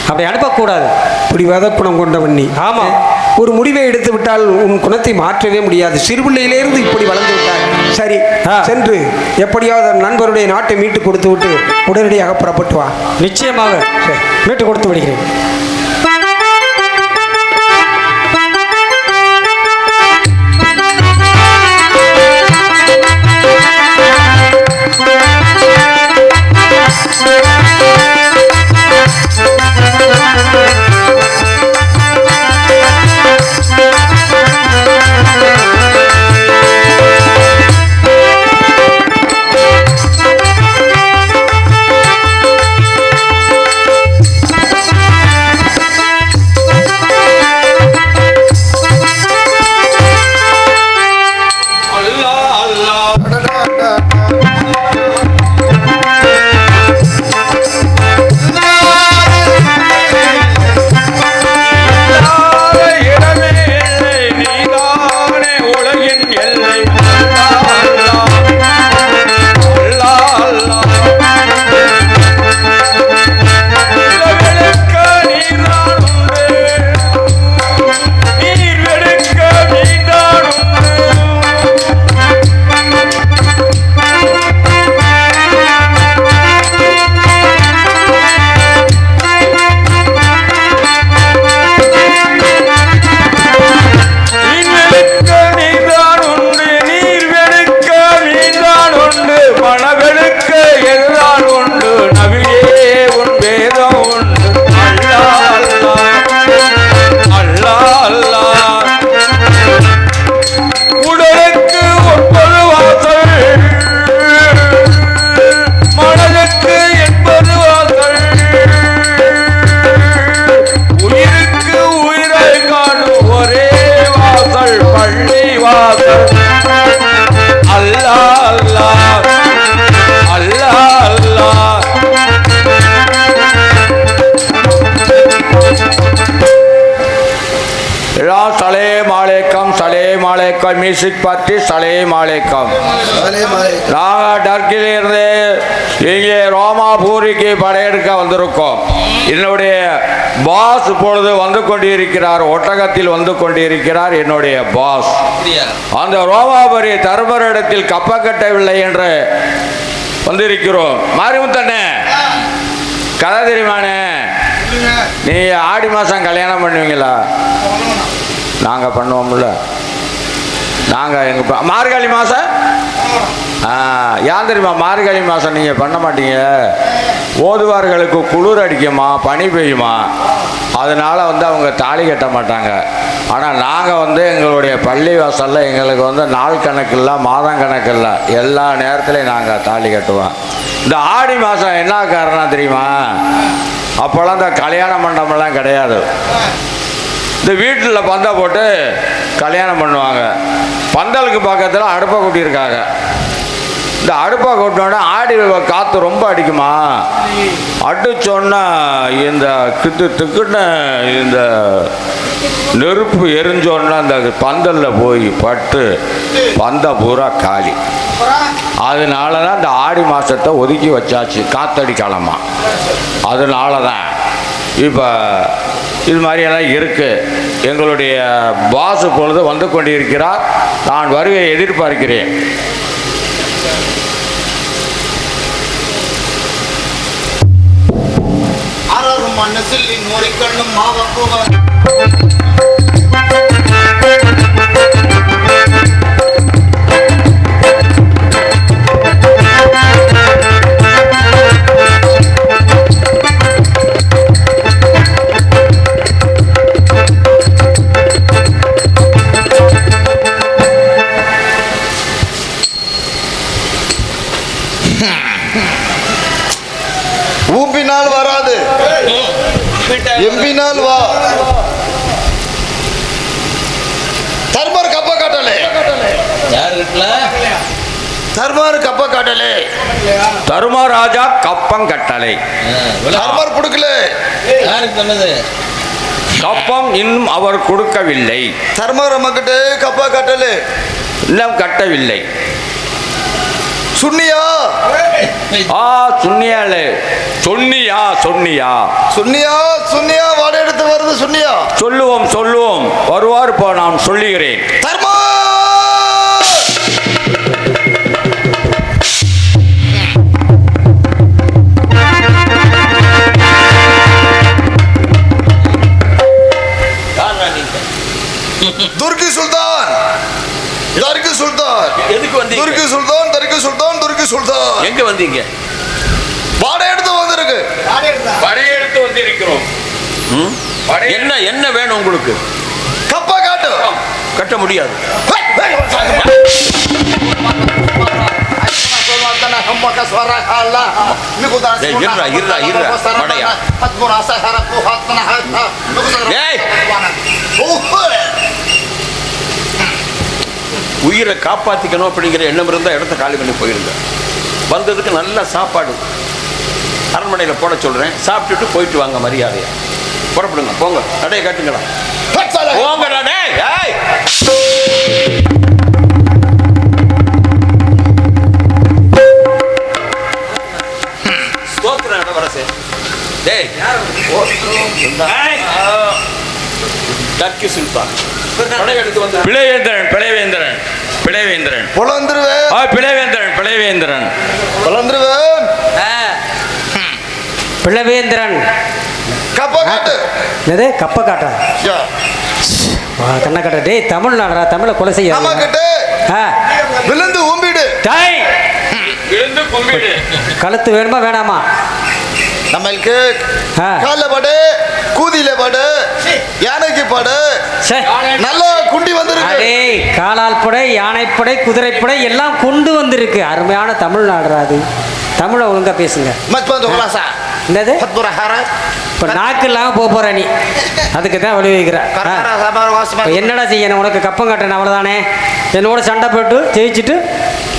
அப்படி அனுப்பக்கூடாது. இப்படி வதக்குணம் கொண்டவன் நீ. ஆமாம். ஒரு முடிவை எடுத்து விட்டால் உன் குணத்தை மாற்றவே முடியாது. சிறுபிள்ளையிலிருந்து இப்படி வளர்ந்து விட்டார். சரி, சென்று எப்படியாவது நண்பருடைய நாட்டை மீட்டு கொடுத்து விட்டு உடனடியாக புறப்பட்டு வா. நிச்சயமாக மீட்டு கொடுத்து விடுகிறேன். का म्यूजिक पार्टी सलेम अलैकुम நாங்கள் டர்க்கியிலிருந்து இங்கே ரோமாபூரிக்கு படையெடுக்க வந்திருக்கோம். என்னுடைய பாஸ் இப்பொழுது வந்து கொண்டிருக்கிறார், ஒட்டகத்தில் வந்து கொண்டிருக்கிறார் என்னுடைய பாஸ். அந்த ரோமாபுரி தர்மரிடத்தில் கப்ப கட்டவில்லை என்று வந்திருக்கிறோம். மாரிமுத்தண்ணே கதை தெரியுமாண்ணே? நீ ஆடி மாதம் கல்யாணம் பண்ணுவீங்களா? நாங்கள் பண்ணுவோம்ல. நாங்கள் எங்கள் மார்கழி மாதம் ஏன் தெரியுமா? மார்கழி மாதம் நீங்கள் பண்ண மாட்டீங்க. ஓதுவார்களுக்கு குளிர் அடிக்குமா, பனி பெய்யுமா, அதனால் வந்து அவங்க தாலி கட்ட மாட்டாங்க. ஆனால் நாங்கள் வந்து எங்களுடைய பள்ளி வாசலில் எங்களுக்கு வந்து நாள் கணக்கு இல்லை, மாதம் கணக்கு இல்லை, எல்லா நேரத்துலையும் நாங்கள் தாலி கட்டுவோம். இந்த ஆடி மாதம் என்ன காரணம் தெரியுமா? அப்போல்லாம் இந்த கல்யாண மண்டபம்லாம் கிடையாது. இந்த வீட்டில் பந்தை போட்டு கல்யாணம் பண்ணுவாங்க. பந்தலுக்கு பக்கத்தில் அடுப்பை கூட்டியிருக்காங்க. இந்த அடுப்பை கூட்டினோட ஆடி காற்று ரொம்ப அடிக்குமா, அடிச்சோன்னா இந்த திக்குன்னு இந்த நெருப்பு எரிஞ்சோன்னா அந்த பந்தலில் போய் பட்டு பந்த பூரா காலி. அதனால தான் இந்த ஆடி மாதத்தை ஒதுக்கி வச்சாச்சு, காத்தடி காலமாக. அதனால தான் இப்போ இது மாதிரியெல்லாம் இருக்குது. எங்களுடைய பாஸ் பொழுது வந்து கொண்டிருக்கிறார். நான் வருகையை எதிர்பார்க்கிறேன். மனசில் மூடிக்கொள்ளும் மாவப்பூவன் ஊம்பினால் வராது, எம்பினால் வா. தர்மர் கப்ப காட்டலே, தர்மர் கப்ப காட்டலே, தர்மராஜா கப்பம் கட்டளை. தர்மர் கொடுக்கல, கப்பம் இன்னும் அவர் கொடுக்கவில்லை. தர்மர் நம்மகிட்ட கப்ப காட்டலே, இன்னும் கட்டவில்லை. சுன்னியா சுன்னியாலே சொன்னியா சொன்னியா சுன்னியா சுன்னியா வாட எடுத்து வருது. சுன்னியா சொல்லுவோம் சொல்லுவோம், வருவார். இப்போ நான் சொல்லுகிறேன். தர்மா துர்கி சுல்தான், தர்கி சுல்தான். எதுக்கு வந்தீங்க? துர்கி சுல்தான், தர்கி சுல்தான், துர்கி சுல்தான். எங்க வந்தீங்க? வாடை எடுத்து வந்திருக்கு. படையெடுத்து வந்திருக்கிறோம். என்ன என்ன வேணும் உங்களுக்கு? கப்பா காட்டு. கட்ட முடியாது. உயிரை காப்பாத்திக்கணும் அப்படிங்கிற எண்ணம் இருந்தால் இடத்த காலி பண்ணி போயிருங்க. வந்ததுக்கு நல்ல சாப்பாடு அரண்மனையில் போட சொல்றேன். சாப்பிட்டுட்டு போயிட்டு வாங்க மரியாதையா. புறப்படுங்க, போங்க. நடைய காட்டுங்களா, போங்க நடை. ஸ்தோத்திரம் இளவரசே. டேய் டர்க்கி சுல்தான் படையெடுத்து வந்து பிளவேந்திரன் பிளவேந்திரன் பிளவேந்திரன் புலந்துருவேன். பிளவேந்திரன் பிளவேந்திரன் புலந்துருவேன். பிளவேந்திரன் கப்பா காட்டு. என்னது கப்ப காட்டா? கண்ண காட்ட. டேய் தமிழ்நாடுறா, தமிழை கொலை செய்ய. நம்ம கிட்ட விழுந்து ஊம்பிடு. டேய் விழுந்து கும்பிடு. கழுத்து வேணுமா வேணாமா? நம்மளுக்கு கால படு, கூதியில படு, யானைக்கு படு, நல்லா குண்டி வந்திருக்கு. டேய் காலால் படை, யானைப்படை, குதிரைப்படை எல்லாம் கொண்டு வந்திருக்கு. அருமையான தமிழ்நாடுறா அது. தமிழை ஒழுங்கா பேசுங்க. என்னது இப்போ நாக்கு இல்லாமல் போக போற நீ, அதுக்கு தான் விளைவிக்கிற. என்னடா செய்யணும்? உனக்கு கப்பம் கட்டணும், அவ்வளோதானே. என்னோட சண்டை போட்டு ஜெயிச்சுட்டு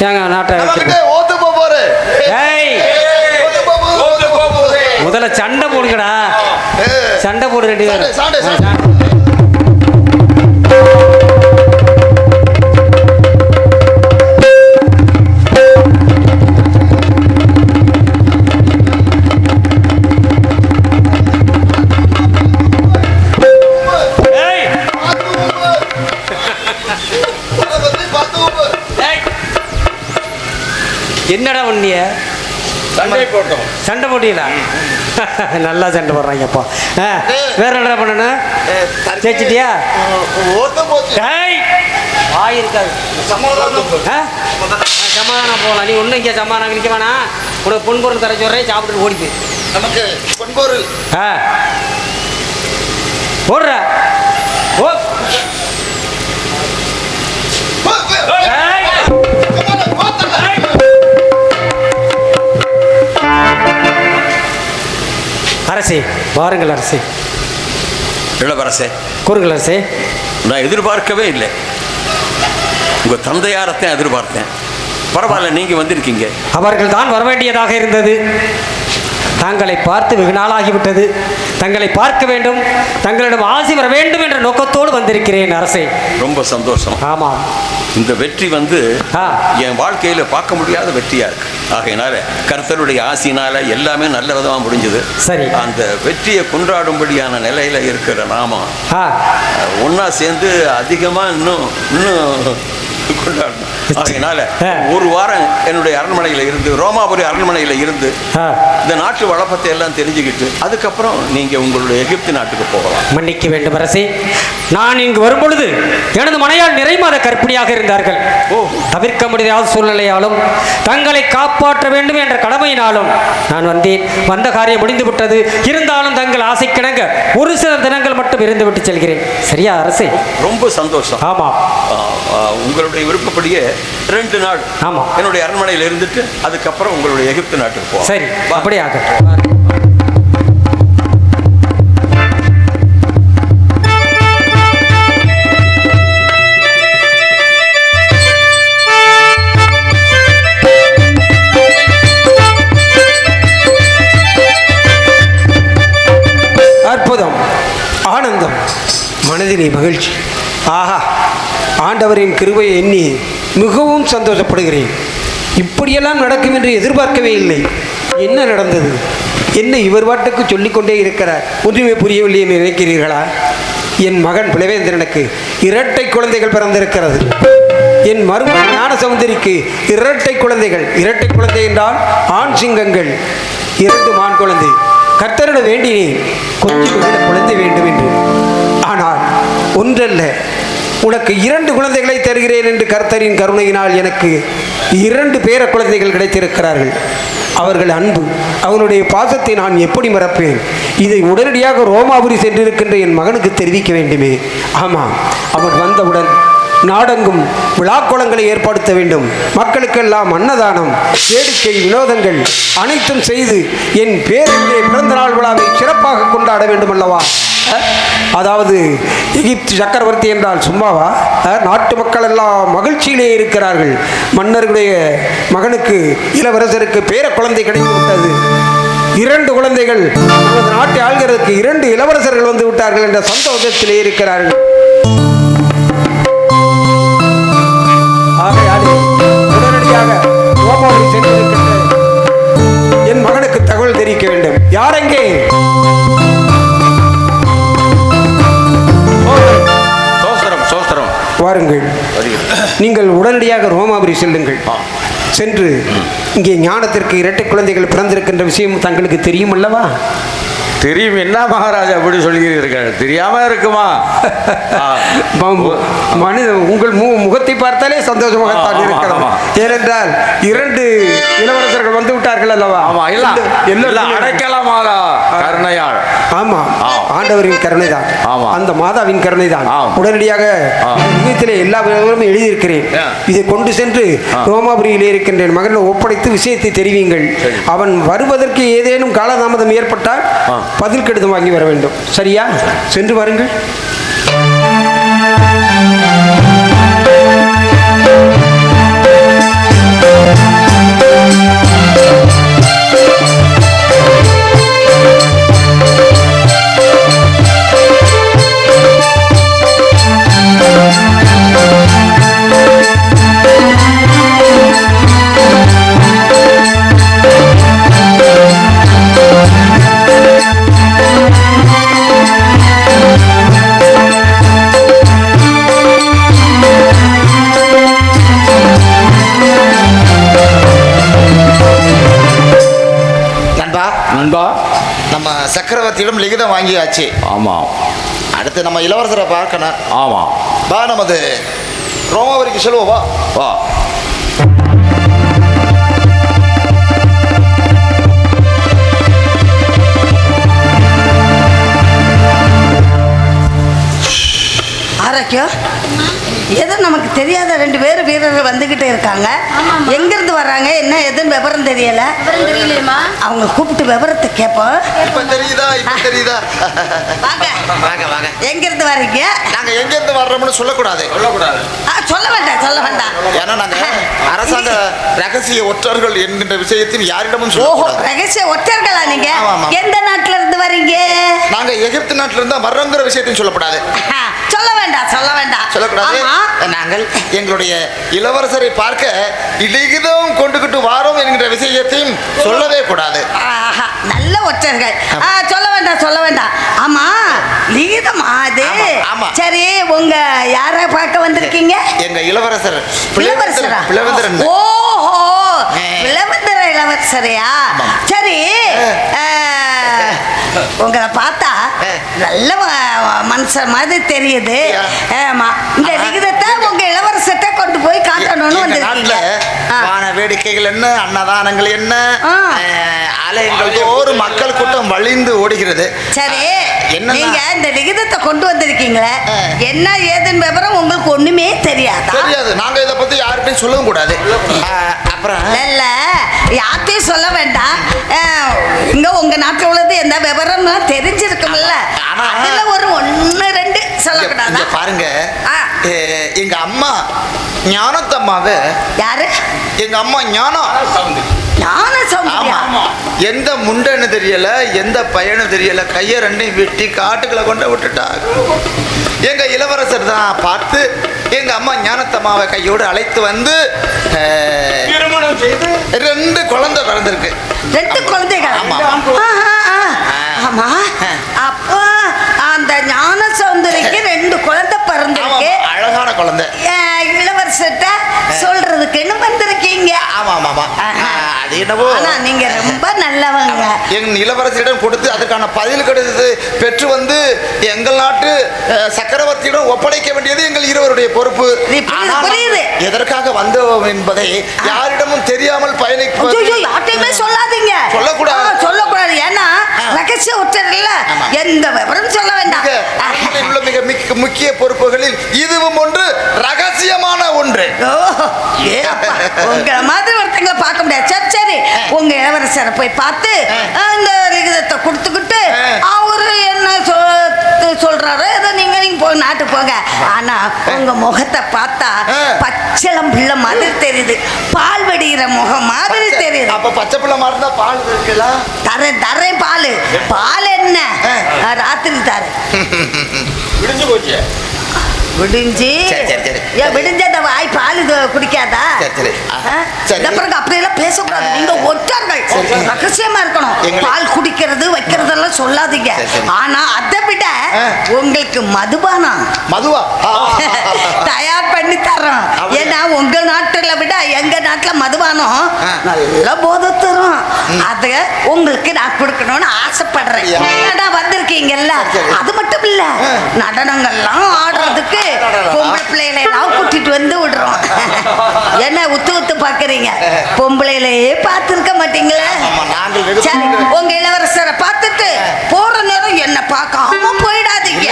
எங்கள் நாட்டை முதல்ல சண்டை போடுங்கடா, சண்டை போடு ரெண்டு பேரும். இல்லையே. சண்டை போட்டோம். சண்டை போட்டீங்களா? நல்லா சண்டை போடுறாங்கப்பா. வேற என்ன பண்ணணும்? ஜெயிச்சிட்டியா? வாய் இருக்காது. சமாதானம் போகலாம். நீ ஒன்றும் இங்கே சமாதானம் நிற்க வேணாம். உனக்கு பொன்பொருள் தர சொல்கிறேன், சாப்பிட்டு ஓடிப்பு. நமக்கு பொன்பொருள் ஓடுற ஓ அரசே, வாருங்கள் அரசே. இளவரசே, கூறுங்கள் அரசே. நான் எதிர்பார்க்கவே இல்லை. உங்கள் தந்தையாரத்தையும் எதிர்பார்த்தேன். பரவாயில்ல, நீங்கள் வந்திருக்கீங்க. அவர்கள் தான் வரவேண்டியதாக இருந்தது. தாங்களை பார்த்து வெகு நாளாகிவிட்டது. தங்களை பார்க்க வேண்டும், தங்களிடம் ஆசி வர வேண்டும் என்ற நோக்கத்தோடு வந்திருக்கிறேன் அரசே. ரொம்ப சந்தோஷம். ஆமாம், இந்த வெற்றி என் வாழ்க்கையில் பார்க்க முடியாத வெற்றியா இருக்கு. ஆகையினால கர்த்தருடைய ஆசினால எல்லாமே நல்ல விதமாக முடிஞ்சது. சரி, அந்த வெற்றியை கொண்டாடும்படியான நிலையில இருக்கிற நாம ஒன்னா சேர்ந்து அதிகமாக இன்னும் கொண்டாடணும். அதனால ஒரு வாரம் என்னுடைய அரண்மனையில் இருந்து, ரோமாபுரி அரண்மனையில் இருந்து இந்த நாட்டு வழப்பத்தை எல்லாம் தெரிஞ்சுக்கிட்டு அதுக்கப்புறம் நீங்க உங்களுடைய எகிப்து நாட்டுக்கு போகலாம். மன்னிக்க வேண்டும் அரசே. நான் இங்கு வரும்பொழுது எனது மனையால் நிறைமாத கற்பிணியாக இருந்தார்கள். தவிர்க்க முடியாத சூழ்நிலையாலும் தங்களை காப்பாற்ற வேண்டும் என்ற கடமையினாலும் நான் வந்தேன். வந்த காரியம் முடிந்து விட்டது. இருந்தாலும் தங்கள் ஆசைக்கிணங்க ஒரு சில தினங்கள் மட்டும் இருந்து விட்டு செல்கிறேன். சரியா அரசே? ரொம்ப சந்தோஷம். ஆமா, உங்களுடைய விருப்பப்படியே 2 நாள் என்னுடைய அரண்மனையில் இருந்துட்டு அதுக்கப்புறம் உங்களுடைய எகிப்து நாட்டுக்கு போவோம். சரி, அப்படியே ஆகட்டும். அற்புதம், ஆனந்தம், மனதிலே மகிழ்ச்சி. ஆஹா, ஆண்டவரின் கிருபையை எண்ணி மிகவும் சந்தோஷப்படுகிறேன். இப்படியெல்லாம் நடக்கும் என்று எதிர்பார்க்கவே இல்லை. என்ன நடந்தது? என்ன இவர் பாட்டுக்கு சொல்லிக்கொண்டே இருக்கிறார்? ஒன்றுமே புரியவில்லை என்று நினைக்கிறீர்களா? என் மகன் பிளவேந்திரனுக்கு 2 குழந்தைகள் பிறந்திருக்கிறது. என் மருமகன் ஞானசமுந்தரிக்கு 2 குழந்தைகள். 2 குழந்தை என்றால் ஆண் சிங்கங்கள், 2 மான் குழந்தை. கர்த்தரிடம் வேண்டினேன், கொஞ்சம் குழந்தை வேண்டும் என்று. ஆனால் ஒன்றல்ல, உனக்கு 2 குழந்தைகளை தருகிறேன் என்று கர்த்தரின் கருணையினால் எனக்கு 2 பேர குழந்தைகள் கிடைத்திருக்கிறார்கள். அவர்கள் அன்பு, அவனுடைய பாசத்தை நான் எப்படி மறப்பேன்? இதை உடனடியாக ரோமாபுரி சென்றிருக்கின்ற என் மகனுக்கு தெரிவிக்க வேண்டுமே. ஆமாம், அவன் வந்தவுடன் நாடெங்கும் விழாக்கோலங்களை ஏற்படுத்த வேண்டும். மக்களுக்கெல்லாம் அன்னதானம், வேடிக்கை, வினோதங்கள் அனைத்தும் செய்து என் பேரனுடைய பிறந்த நாள் விழாவை சிறப்பாக கொண்டாட வேண்டும் அல்லவா? அதாவது எகிப்து சக்கரவர்த்தி என்றால் சும்மாவா? நாட்டு மக்கள் எல்லாம் மகிழ்ச்சியிலே இருக்கிறார்கள். மன்னர்களுடைய மகனுக்கு, இளவரசருக்கு பேர குழந்தை கிடைத்து விட்டது. 2 குழந்தைகள், நமது நாட்டை ஆள்கிறதுக்கு 2 இளவரசர்கள் வந்து விட்டார்கள் என்ற சந்தோஷத்திலே இருக்கிறார்கள். ஆகையாலே உடனடியாக ரோமாபுரி சென்றிருக்கின்ற என் மகனுக்கு தகவல் தெரிவிக்க வேண்டும். யாரெங்கே? வாருங்கள், நீங்கள் உடனடியாக ரோமாபுரி செல்லுங்கள். சென்று இங்கே ஞானத்திற்கு 2 குழந்தைகள் பிறந்திருக்கின்ற விஷயம் தங்களுக்கு தெரியும் அல்லவா? தெரியும். என்ன மகாராஜா அப்படி சொல்கிறீர்கள்? தெரியாம இருக்குமா? மனித உங்கள் முகத்தை பார்த்தாலே சந்தோஷமாகத்தான் இருக்கிறது. ஏனென்றால் 2 இளவரசர்கள் வந்து விட்டார்கள் அல்லவா? ஆமா, எல்லாம் அடைக்கலமாக கருணையாள். ஆமா, ஆண்டவரின் கருணை தான், அந்த மாதாவின் கருணை தான். உடனடியாக நிகழ்ச்சியிலே எல்லா விவரமும் எழுதியிருக்கிறேன். இதை கொண்டு சென்று ரோமாபுரியிலே இருக்கின்ற மகனை ஒப்படைத்து விஷயத்தை தெரிவிங்கள். அவன் வருவதற்கு ஏதேனும் காலதாமதம் ஏற்பட்டால் பதில் கடிதம் வாங்கி வர வேண்டும். சரியா? சென்று வாருங்கள். நண்பா. நம்ம சக்கரவர்த்தியிடம் லிகிதம் வாங்கியாச்சு. ஆமாம். அடுத்து நம்ம இளவரசரை பார்க்கணும். ஆமாம். வா நமது ரோமாவரிக்கு செல்வோம். வா வா. ஆரோக்கியம் ஏதோ நமக்கு தெரியாத 2 பேர் வீரர்கள் வந்துகிட்டே இருக்காங்க. எங்கிருந்து வர்றாங்க என்ன எதுன்னு விவரம் தெரியல. தெரியலையம்மா. அவங்க கூப்பிட்டு விவரத்தை கேட்போம். இப்ப தெரியுதா? வாங்க வாங்க வாங்க. எங்கிருந்து வர்றீங்க? நாங்க எங்க இருந்து வர்றோம்னு சொல்லக்கூடாது. சொல்ல வேண்டாம். ஏன்னா நாங்க அரசாங்க ரகசிய ஒற்றர்கள் என்கின்ற விஷயத்தில் யாரிடமும் ஓஹோ, சொல்லக்கூடாது. ரகசிய ஒற்றர்களா நீங்க? ஆமா. எந்த நாட்டுல இருந்து வர்றீங்க? நாங்க எகிப்து நாட்டில இருந்தா வர்றோங்கிற விஷயத்தையும் சொல்லக்கூடாது. சொல்ல வேண்டாம் சொல்லக்கூடாது. ஆமா. நாங்கள் எங்களுடைய இளவரசரை பார்க்க லிகிதம் கொண்டுகிட்டு வாரோம் என்கிற விஷயத்தையும் சொல்லவே கூடாது. ஆஹா, நல்ல ஒற்றர்கள். சொல்ல வேண்டாம். ஆமா, லிகிதமா அது? ஆமா. சரி, உங்க யாரை பார்க்க வந்திருக்கீங்க? எங்க இளவரசர் இளவரசரா? பிளவந்திரன். ஓஹோ, பிளவந்திர இளவரசரையா? சரி, உங்களை பார்த்தா நல்ல மனுஷன் மாதிரி தெரியுது. ஆமா, இந்த லிகிதத்தை உங்க இளவரசர்கிட்ட கொண்டு போய் காட்டணும்னு வந்திருக்கீங்க. வான வேடிக்கைகள் என்ன, அன்னதானங்கள் என்ன, ஆலயங்கள் தோறும் மக்கள் கூட்டம் வழிந்து ஓடுகிறது. சரி, நீங்க இந்த லிகிதத்தை கொண்டு வந்திருக்கீங்களே, என்ன ஏதுன்னு விவரம் உங்களுக்கு ஒண்ணுமே தெரியாது. நாங்க இதை பத்தி யார்கிட்டையும் சொல்லவும் கூடாது. அப்புறம் இல்ல, யார்கிட்டையும் சொல்ல வேண்டாம். இங்க உங்க நாட்டுல உள்ளது எந்த விவரம் தெரிஞ்சிருக்கும்ல, அதுல ஒரு 1 2 சொல்லக்கூடாது. பாருங்க, எங்க அம்மா ஞானத்தம்மாவ. யாரு? எங்க அம்மா ஞானம். எந்த முண்டன்னு தெரியல, எந்த பையனும் தெரியல, கைய 2 வெட்டி காட்டுக்குள்ள கொண்டு விட்டுட்டாங்க. எங்க இளவரசர் தான் பார்த்து எங்க அம்மா ஞானத்தம்மாவை கையோடு அழைத்து வந்து திருமணம் செய்து 2 குழந்தை பிறந்திருக்கு. 2 குழந்தைகள்? ஆமா. அப்போ அந்த ஞான சௌந்தரிக்கு 2 குழந்தை பிறந்திருக்கு. அழகான குழந்தை. இளவரசர்கிட்ட சொல்றதுக்குன்னு வந்திருக்கீங்க. ஆமா ஆமா ஆமா. அது என்னவோ, ஆனா நீங்க ரொம்ப நல்லவங்க. எங்க இளவரசரிடம் கொடுத்து அதற்கான பதில் கடிதத்தை பெற்று வந்து எங்கள் நாட்டு சக்கரவர்த்தியிடம் ஒப்படைக்க வேண்டியது எங்கள் இருவருடைய பொறுப்பு. புரியுது. எதற்காக வந்தோம் என்பதை யாரிடமும் தெரியாமல் பயணிக்க யார்ட்டையுமே சொல்லாதீங்க. சொல்லக்கூடாது. ஏன்னா ரகசிய ஒற்றர்கள்ல எந்த விவரம் சொல்ல வேண்டாம். உள்ள மிக முக்கிய பொறுப்புகளில் இதுவும் ஒன்று, ரகசியமான ஒன்று. உங்களை மாதிரி ஒருத்தங்களை பார்க்க முடியாது. சரி, உங்க இளவரசரை போய் பார்த்து இந்த லிகிதத்தை கொடுத்துக்கிட்டு அவரு என்ன சொல்றாரோ ஏதோ நீங்க போய் நாட்டுக்கு போங்க. ஆனா உங்க முகத்தை பார்த்தா பச்சளம் பிள்ளை மாதிரி தெரியுது, பால் வடிகிற முகம் மாதிரி தெரியுது. அப்ப பச்சை பிள்ளை மாதிரி தான் பால் இருக்கலாம். தரேன் பால் என்ன ராத்திரி தரேன். விடிஞ்சு போச்சு. விடிஞ்சு விடிஞ்ச வாய் பால் குடிக்காதா? அப்படியெல்லாம் பேசக்கூடாது. நீங்க ஒற்றர்கள், ரகசியமா இருக்கணும். பால் குடிக்கிறது வைக்கிறதெல்லாம் சொல்லாதீங்க. ஆனா அதை விட உங்களுக்கு மதுபானம் தயார் பண்ணி தரோம். ஏன்னா உங்க நாட்டுல விட எங்க நாட்டுல மதுபானம் நல்ல போதை தரும். அத உங்களுக்கு நான் கொடுக்கணும்னு ஆசைப்படுறேன். வந்திருக்கீங்கல்ல, அது மட்டும் இல்ல, நடனங்கள்லாம் ஆடுறதுக்கு பொம்பளை பிள்ளைகளை எல்லாம் கூட்டிட்டு வந்து விடுறோம். என்ன உத்து பாக்குறீங்க? பொம்பளையிலேயே பார்த்துருக்க மாட்டீங்களா? சரி, உங்க இளவரசரை பார்த்துட்டு போற நேரம் என்ன பார்க்காம போயிடாதீங்க.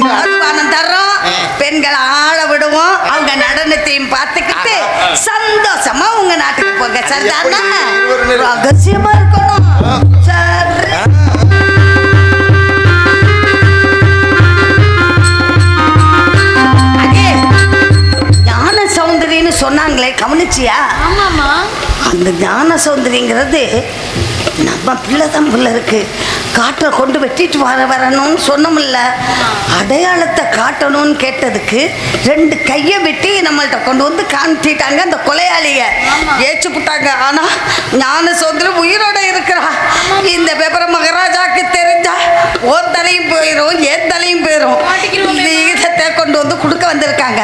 மதுபானம் தர்றோம், பெண்களை ஆள விடுவோம், அவங்க நடனத்தையும் பார்த்துக்கிட்டு சந்தோஷமா உங்க நாட்டுக்கு போங்க. சரிதானா? ரகசியமா இருக்கணும். சரி, சௌந்தரின்னு சொன்னாங்களே, கவனிச்சியா? ஆமாமா. அந்த ஞான சௌந்தரிங்கிறது நம்ம பிள்ளைதான் பிள்ளை இருக்கு. காற்றை கொண்டு வெட்டிட்டு வரணும்னு சொன்னோம்ல, அடையாளத்தை காட்டணும்னு கேட்டதுக்கு 2 கையை வெட்டி நம்மள்கிட்ட கொண்டு வந்து காமிச்சிட்டாங்க. அந்த கொலையாளிய ஏச்சு புட்டாங்க. ஆனா ஞான சௌந்தரி உயிரோட இருக்கிறா. இந்த விபரம் மகாராஜாக்கு தெரிஞ்சா ஓர் தலையும் போயிடும், ஏன் தலையும் போயிடும். ஈகத்தை கொண்டு வந்து கொடுக்க வந்திருக்காங்க.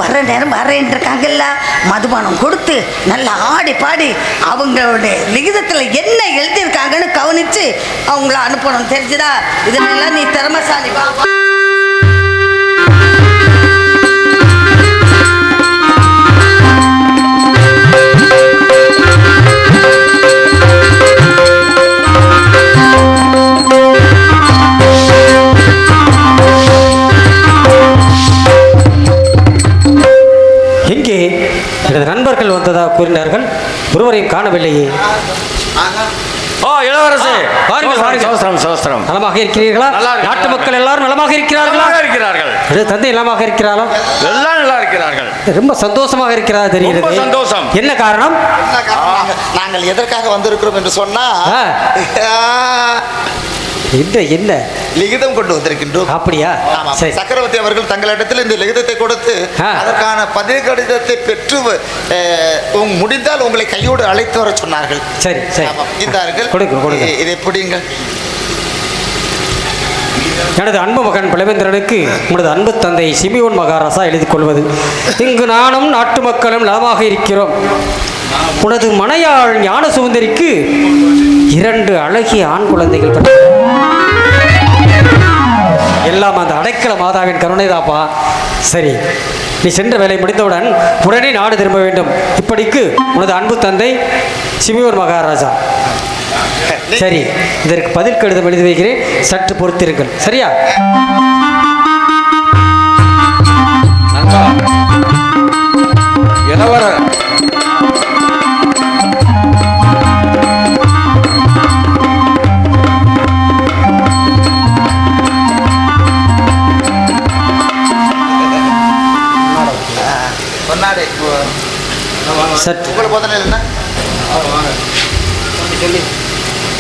வர வர்ற நேரம் வரேன் இருக்காங்கல்ல, மதுபானம் கொடுத்து நல்லா ஆடி பாடி அவங்களுடைய லிகிதத்தில் என்ன எழுதியிருக்காங்கன்னு கவனித்து அவங்கள அனுப்பணும். தெரிஞ்சுதா? இதெல்லாம் நீ திறமைசாலி. வா எங்கே எனது நண்பர்கள் வந்ததாக கூறினார்கள், ஒருவரையும் காணவில்லையே. ஓ இளவரசே, வாருங்கள், வாருங்கள். சோஸ்திரம் சோஸ்திரம். நலமாக இருக்கிறீர்களா? நல்லா இருக்கிறார்கள். நாட்டு மக்கள் எல்லாரும் நலமாக இருக்கிறார்களா? நலமாக இருக்கிறார்கள். தந்தை நலமாக இருக்கிறாரா? எல்லாம் நல்லா இருக்கிறார்கள். ரொம்ப சந்தோஷமாக இருக்கிறதா தெரிகிறது. ரொம்ப சந்தோஷம். என்ன காரணம்? நாங்கள் எதற்காக வந்திருக்கிறோம் என்று சொன்னா என்ன லிகிதம் கொண்டு வந்திருக்கின்றோம். அப்படியா? சரி. சக்கரவர்த்தி அவர்கள் தங்களிடத்தில் இந்த லிகிதத்தை கொடுத்து அதற்கான பதில் கடிதத்தை பெற்று முடிந்தால் உங்களை கையோடு அழைத்து வர சொன்னார்கள். சரி சரி. இந்தார்கள், இதை பிடிங்கள். எனது அன்பு மகன் பலவேந்திரனுக்கு உனது அன்பு தந்தை சிமியோன் மகாராசா எழுதி கொள்வது. இங்கு நானும் நாட்டு மக்களும் நலமாக இருக்கிறோம். உனது மனையாள் ஞான சுந்தரிக்கு 2 அழகிய ஆண் குழந்தைகள் எல்லாம் அந்த அடைக்கல மாதாவின் கருணைதாப்பா. சரி, நீ சென்ற வேலை முடிந்தவுடன் உடனே நாடு திரும்ப வேண்டும். இப்படிக்கு உனது அன்பு தந்தை சிமியோன் மகாராஜா. சரி, இதற்கு பதில் கடிதம் எழுதி வைக்கிறேன், சற்று பொறுத்திருங்கள். சரியா?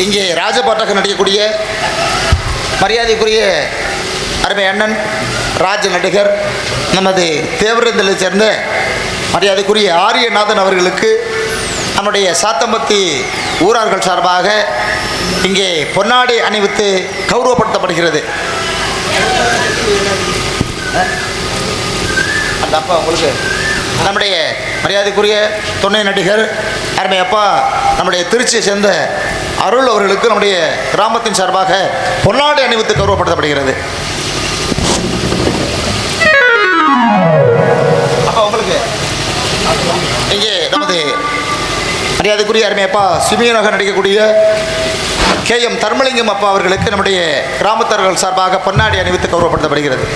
இங்கே ராஜபாட்டாக நடிக்கக்கூடிய மரியாதைக்குரிய அருமை அண்ணன் ராஜ நடிகர் நமது தேவரந்தலை சேர்ந்த மரியாதைக்குரிய ஆரியநாதன் அவர்களுக்கு நம்முடைய சாத்தம்பத்தி ஊரார்கள் சார்பாக இங்கே பொன்னாடை அணிவித்து கௌரவப்படுத்தப்படுகிறது. அந்த அப்பா உங்களுக்கு நம்முடைய மரியாதைக்குரிய துணை நடிகர் அருமை அப்பா நம்முடைய திருச்சியை சேர்ந்த அருள் அவர்களுக்கு நம்முடைய கிராமத்தின் சார்பாக பொன்னாடை அணிவித்து கௌரவப்படுத்தப்படுகிறது. அப்பா உங்களுக்கு இங்கே நமது மரியாதைக்குரிய அருமை அப்பா சிமியனாக நடிக்கக்கூடிய KM தர்மலிங்கம் அப்பா அவர்களுக்கு நம்முடைய கிராமத்தார்கள் சார்பாக பொன்னாடை அணிவித்து கௌரவப்படுத்தப்படுகிறது.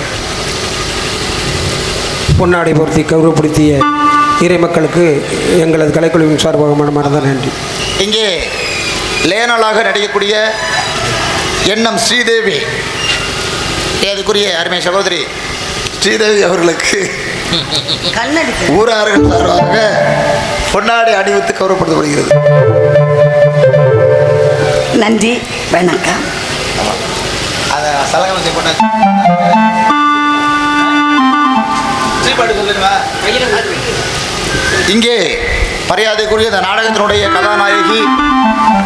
பொன்னாடை பொருத்தி கௌரவப்படுத்திய இறை மக்களுக்கு எங்களது கலைக்குழுவின் சார்பாக மனமார்ந்த நன்றி. இங்கே லேனலாக நடிக்கக்கூடிய எண்ணம் ஸ்ரீதேவி, அதுக்குரிய அருமை சகோதரி ஸ்ரீதேவி அவர்களுக்கு ஊரார்கள் சார்பாக பொன்னாடை அணிவித்து கௌரவப்படுத்தப்படுகிறது. நன்றி, வணக்கம். அதை சலகம் செய்ய இங்கே மரியாதைக்குரிய இந்த நாடகத்தினுடைய கதாநாயகி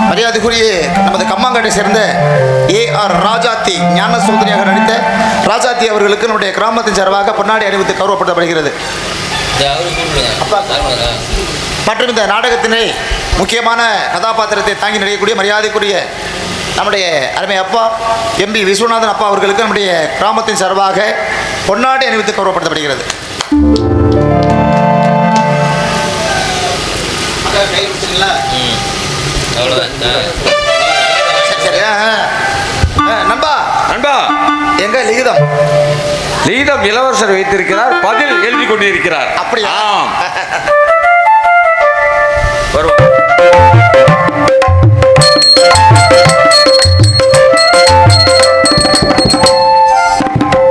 மரியாதைக்குரிய நமது கம்மாங்காட்டை சேர்ந்த AR ராஜாத்தி ஞான சுந்தரியாக நடித்த ராஜாத்தி அவர்களுக்கு நம்முடைய கிராமத்தின் சார்பாக பொன்னாடை அணிவித்து கௌரவப்படுத்தப்படுகிறது. மற்றும் இந்த நாடகத்தினை முக்கியமான கதாபாத்திரத்தை தாங்கி நடிக்கக்கூடிய மரியாதைக்குரிய நம்முடைய அருமை அப்பா MB விஸ்வநாதன் அப்பா அவர்களுக்கு நம்முடைய கிராமத்தின் சார்பாக பொன்னாடை அணிவித்து கௌரவப்படுத்தப்படுகிறது. நண்பா நண்பா, எங்க லிகிதம் லிகிதம் இளவரசர் வைத்திருக்கிறார், பதில் எழுதி கொண்டிருக்கிறார். அப்படியா?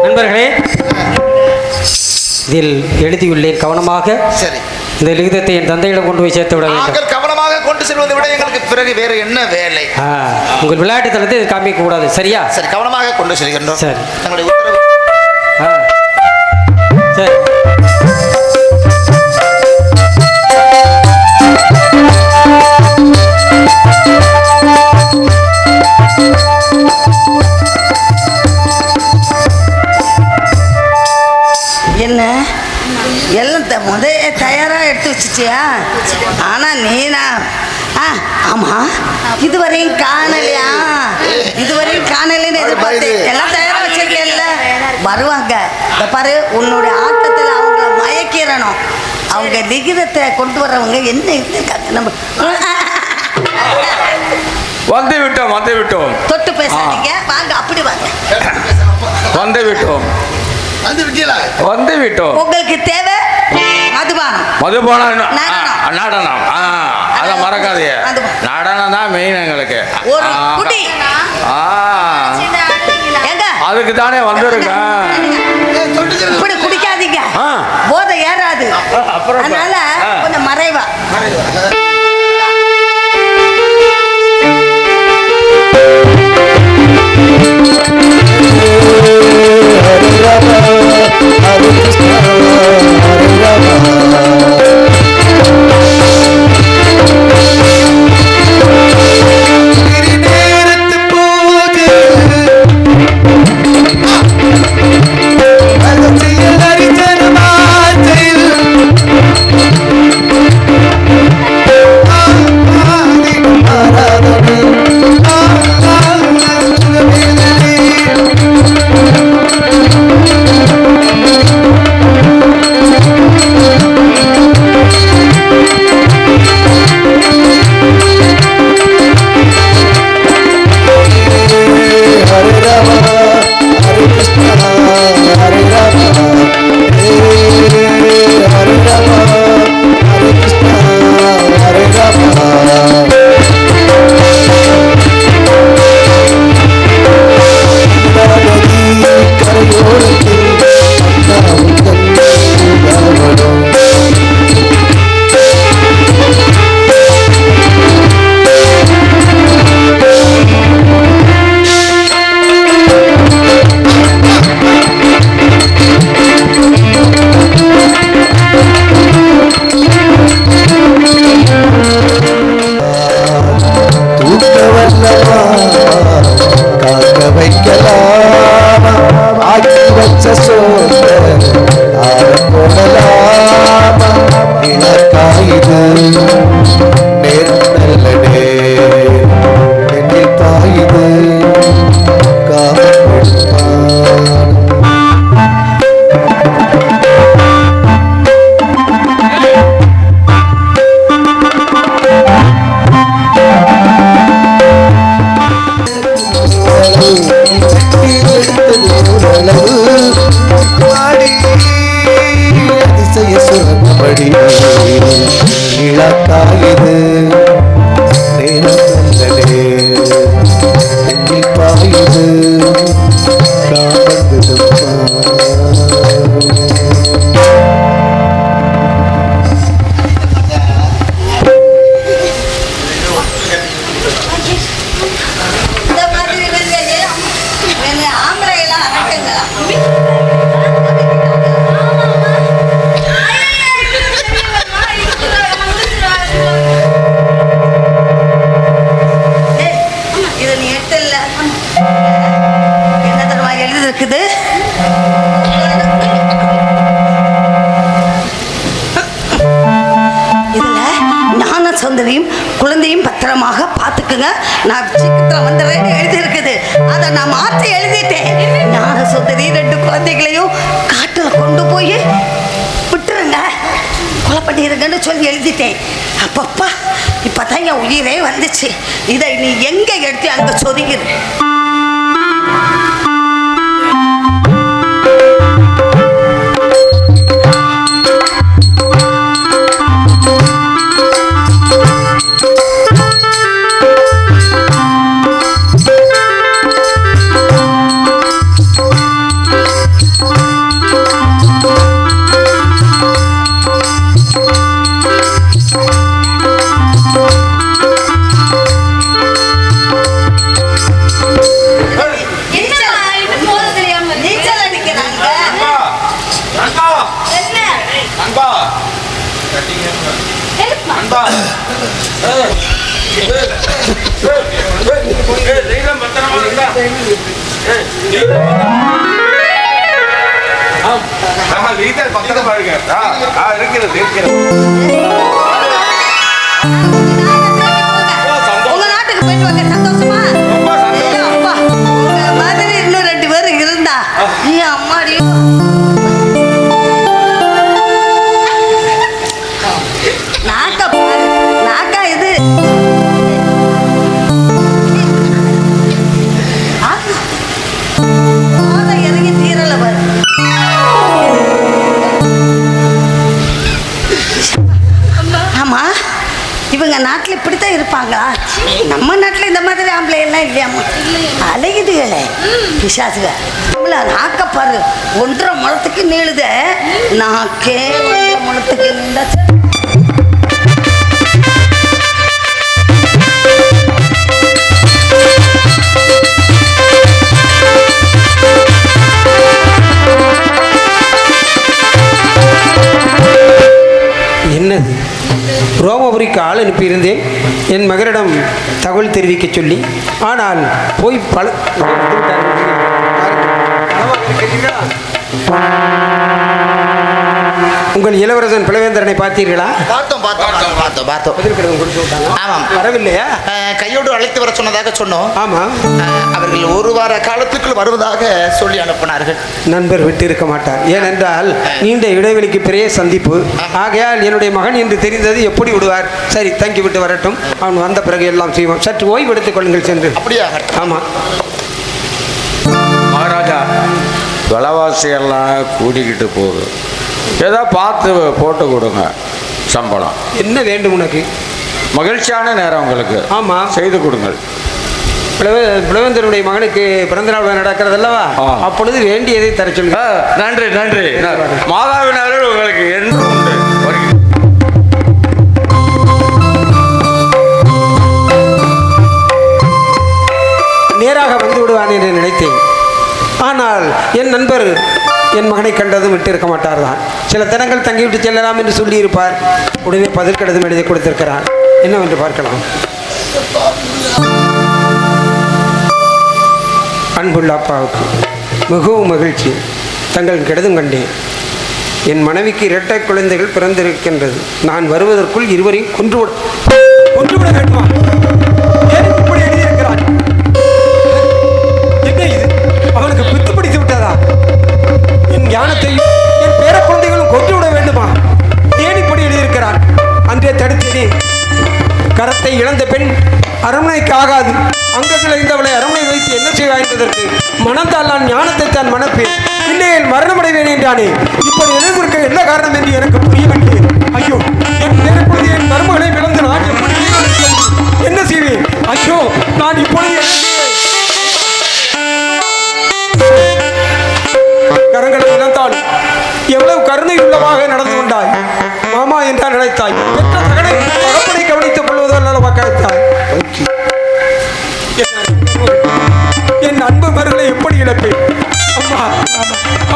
நண்பர்களே, இதில் எழுதியுள்ளேன், கவனமாக சரி இந்த லிகிதத்தை என் தந்தையிடம் கொண்டு போய் சேர்த்து விட வேண்டும். கவனமாக கொண்டு செல்வதை விட எங்களுக்கு பிறகு வேறு என்ன வேலை? உங்கள் விளையாட்டு தளத்தை இது காமிக்க கூடாது. சரியா? சரி, கவனமாக கொண்டு செல்கின்றோம். சரி, தங்களுடைய உத்தரவு. சரி. என்ன எல்லாம் குடிச்சியா? ஆனா நீனா ஆமா இதுவரையும் காணலையா? இதுவரையும் காணலைன்னு எதிர்பார்த்தேன். எல்லாம் தயாரா வச்சிருக்கேன்ல, வருவாங்க. இந்த பாரு, உன்னுடைய ஆட்டத்துல அவங்கள மயக்கிறணும். அவங்க லிகிதத்தை கொண்டு வர்றவங்க என்ன நம்ம வந்து விட்டோம் தொட்டு பேசாதீங்க, வாங்க அப்படி வாங்க. வந்து விட்டோம். உங்களுக்கு தேவை மதுபானம், நடனம். அதை மறக்காதீங்க, நடனம் தான் மெயின் எங்களுக்கு. ஒரு குடி. அதுக்கு தானே வந்திருக்கேன். இப்படி குடிக்காதீங்க, போதை ஏறாது. அதனால கொஞ்சம் மறைவா. குழந்தையும் பத்திரமாக பார்த்துக்குங்க, நான் சீக்கிரத்தில் வந்துடுறேன்னு எழுதியிருக்குது. அதை நான் மாற்றி எழுதிட்டேன். ஞான சுந்தரி 2 குழந்தைகளையும் காட்டில் கொண்டு போய் விட்டுருங்க, கொலை பண்ணிடுங்கன்னு சொல்லி எழுதிட்டேன். அப்பப்பா இப்போ தான் என் உயிரே வந்துச்சு. இதை நீ எங்கே எடுத்து அங்கே சொதுங்கிடு. நம்ம வீட்டில் பத்திரமா இருக்கு. இருக்கிறது உங்க நாட்டுக்கு போயிட்டு வாங்க. சந்தோஷமா? ஐயோ, அப்பா, உங்க மாதிரி இன்னும் 2 பேர் இருந்தா நீ அம்மாடி. நாக்கா பாரு, நாக்கா இது இறங்கி தீரல பாரு. ஆமா, இவங்க நாட்டில் இப்படித்தான் இருப்பாங்களா? நம்ம நாட்டில் இந்த மாதிரி ஆம்பளை எல்லாம் இல்லையாம்மா? அழகுதுகளே பிசாசுக. நம்மள நாக்கப்பாரு 1.5 முழத்துக்கு நீளுத, நாக்கே 1.5 முழத்துக்கு நீண்டாச்சு. என்னது? ரோமபுரிக்கு ஆள் அனுப்பியிருந்தேன் என் மகனிடம் தகவல் தெரிவிக்க சொல்லி. ஆனால் போய் உங்கள் இளவரசன் பிளவேந்திரனை பார்த்தீர்களா? பார்த்தோம். ஆமாம். வரவில்லையா? கையோடு அழைத்து வர சொன்னதாக சொன்னோம். ஆமாம். அவர்கள் 1 வார காலத்துக்குள் வருவதாக சொல்லி அனுப்பினார்கள். நண்பர் விட்டு இருக்க மாட்டார். ஏனென்றால் நீண்ட இடைவெளிக்கு பிறகு சந்திப்பு. ஆகையால் என்னுடைய மகன் என்று தெரிந்தது எப்படி விடுவார்? சரி, தங்கி விட்டு வரட்டும். அவன் வந்த பிறகு எல்லாம் செய்வோம். சற்று ஓய்வு எடுத்துக் கொள்ளுங்கள் சென்று. அப்படியா? ஆமாம். மகாராஜா, விலைவாசியெல்லாம் கூட்டிக்கிட்டு போகுது. ஏதோ பார்த்து போட்டு கொடுங்க சம்பளம். என்ன வேண்டும் உனக்கு? மகிழ்ச்சியான நேரம் உங்களுக்கு. ஆமாம், செய்து கொடுங்கள். பிளவேந்தருடைய மகனுக்கு பிறந்தநாள் நடக்கிறது அல்லவா? அப்பொழுது வேண்டியதை தர சொல்லுங்க. நன்றி நன்றி. மாதாவினார்கள் உங்களுக்கு என்று உண்டு. நேராக வந்து விடுவான் என்று நினைத்தேன். ஆனால் என் நண்பர் என் மகனை கண்டதும் விட்டு இருக்க மாட்டார் தான். சில தினங்கள் தங்கிவிட்டு செல்லலாம் என்று சொல்லியிருப்பார். உடனே பதில் கடிதம் எழுதி கொடுத்திருக்கிறார். என்னவென்று பார்க்கலாம். அன்புள்ள அப்பாவுக்கு மிகவும் மகிழ்ச்சி. தங்கள் கடிதம் கண்டேன். என் மனைவிக்கு இரட்டை குழந்தைகள் பிறந்திருக்கின்றது. நான் வருவதற்குள் இருவரையும் கொன்றுவிட வேண்டுமா? ஏன் இப்படி எழுதியிருக்கிறான்? என்ன இது? அவனுக்கு பித்து பிடித்து விட்டதா? என் ஞானத்தையும் என் பேர குழந்தைகளும் கொன்றுவிட வேண்டுமா? ஏன் இப்படி எழுதியிருக்கிறான்? அன்றே தடுத்தேனே. கரத்தை இழந்த பெண் அரண்மனைக்கு ஆகாது. அங்கங்கள் இருந்தவளை அரண்மனை வைத்து என்ன செய்வாய் என்பதற்கு மனந்தால் நான் ஞானத்தை தான் மணப்பேன். இல்லையில் மரணமடைவேன் என்றானே. இப்படி எழுதியிருக்க என்ன காரணம் என்று எனக்கு புரியவில்லை. ஐயோ, என் பேரக்குழந்தை என் மருமகளை இழந்து நான் எப்படி என்ன செய்வேன்? ஐயோ, நான் இப்பொழுது கரங்களை இழந்தால் எவ்வளவு கருணை உள்ளமாக நடந்து கொண்டாய். மாமா என்றால் நினைத்தாய். பெற்ற மகனை மகப்பனை கவனித்துக் கொள்வதல்ல மக்கள். என் அன்பு மருகளை எப்படி இழப்பேன்? அம்மா,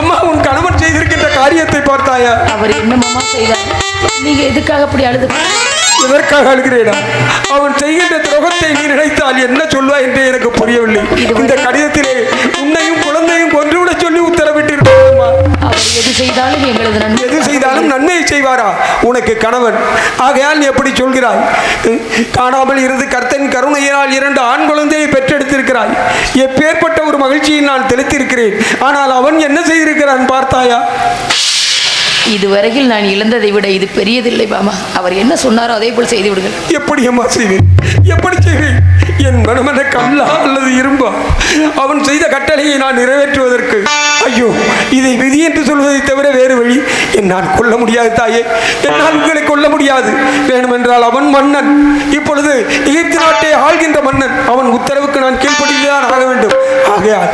அம்மா, உன் கணவன் செய்திருக்கின்ற காரியத்தை பார்த்தாயா? அவர் என்னமாமா செய்தார்? நீங்க எதுக்காக அப்படி அழுது? எதற்காக அழுகிறேனா? அவன் செய்கின்ற துரோகத்தை நீ நினைத்தால் என்ன சொல்வாய் என்று எனக்கு புரியவில்லை. இந்த கடிதத்திலே உன்னையும் குழந்தையும் கொன்றுவிட சொல்லி உத்தரவிட்டிருப்பாமா? அவர் எது செய்தாலும் எங்களது நன்மை. எது செய்தாலும் நன்மையை செய்வாரா? உனக்கு கணவன் ஆகையால் நீ எப்படி சொல்கிறாய்? காணாமல் இருந்து கர்த்தன் கருணையினால் 2 ஆண் குழந்தையை பெற்றெடுத்திருக்கிறாய். எப்பேற்பட்ட ஒரு மகிழ்ச்சியை நான் தெளித்திருக்கிறேன். ஆனால் அவன் என்ன செய்திருக்கிறான் பார்த்தாயா? இதுவரையில் நான் இழந்ததை விட இது பெரியதில்லை மாமா. அவர் என்ன சொன்னாரோ அதே போல் செய்து விடுங்கள். எப்படி அம்மா செய்வேன்? எப்படி செய்வேன்? என் மனமன கல்லா அல்லது இரும்பா? அவன் செய்த கட்டளையை நான் நிறைவேற்றுவதற்கு ஐயோ, இதை விதி என்று சொல்வதை தவிர வேறு வழி என்னால் கொள்ள முடியாது தாயே. என்னால் உங்களை கொள்ள முடியாது. வேணுமென்றால் அவன் மன்னன். இப்பொழுது எகிப்து நாட்டை ஆள்கின்ற மன்னன். அவன் உத்தரவுக்கு நான் கீழ்ப்படிந்துதான் ஆக வேண்டும். ஆகையால்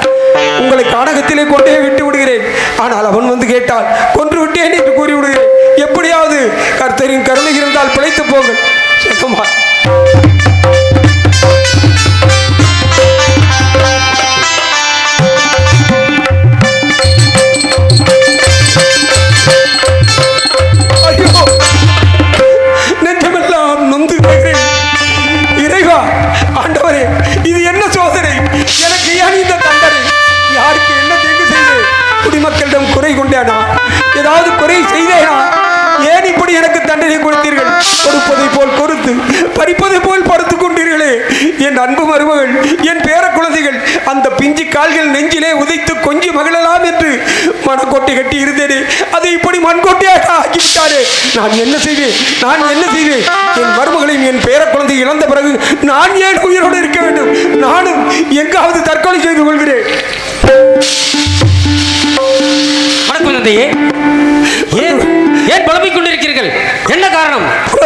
உங்களை கானகத்திலே கொண்டே விட்டு விடுகிறேன். ஆனால் அவன் வந்து கேட்டால் கொன்று விட்டேன் என்று கூறிவிடுகிறேன். எப்படியாவது கர்த்தரின் கருணை இருந்தால் பிழைத்து போங்கள். சுத்தமா நெஞ்சமெல்லாம் நொந்து இறைவா, ஆண்டவரே, இது என்ன சோதனை? எனக்கு ஏன் இந்த தண்டனை? யாருக்கு என்ன தீங்கு செய்து குடிமக்களிடம் குறை கொண்டேனா? ஏதாவது குறை செய்தேனா? ஏன் இப்படி எனக்கு தண்டனை கொடுத்தீர்கள்? கொடுப்பதை போல் கொடுத்து பறிப்பதை போல் படுத்துக் கொண்டீர்களே. என் அன்பு மருமகள், என் பேர குழந்தைகள் அந்த பிஞ்சு கால்கள் நெஞ்சிலே உதைத்து கொஞ்சி மகிழலாம் என்று மனக்கோட்டை கட்டி இருந்தேனே, அதை இப்படி மண்கோட்டையாக ஆக்கிவிட்டாரே. நான் என்ன செய்வேன்? நான் என்ன செய்வேன்? என் மருமகளையும் என் பேர குழந்தை இழந்த பிறகு நான் ஏன் உயிரோடு இருக்க வேண்டும்? நானும் எங்காவது தற்கொலை செய்து கொள்கிறேன். ஏன் புலம்பிக் கொண்டிருக்கிறீர்கள்? என்ன காரணம்?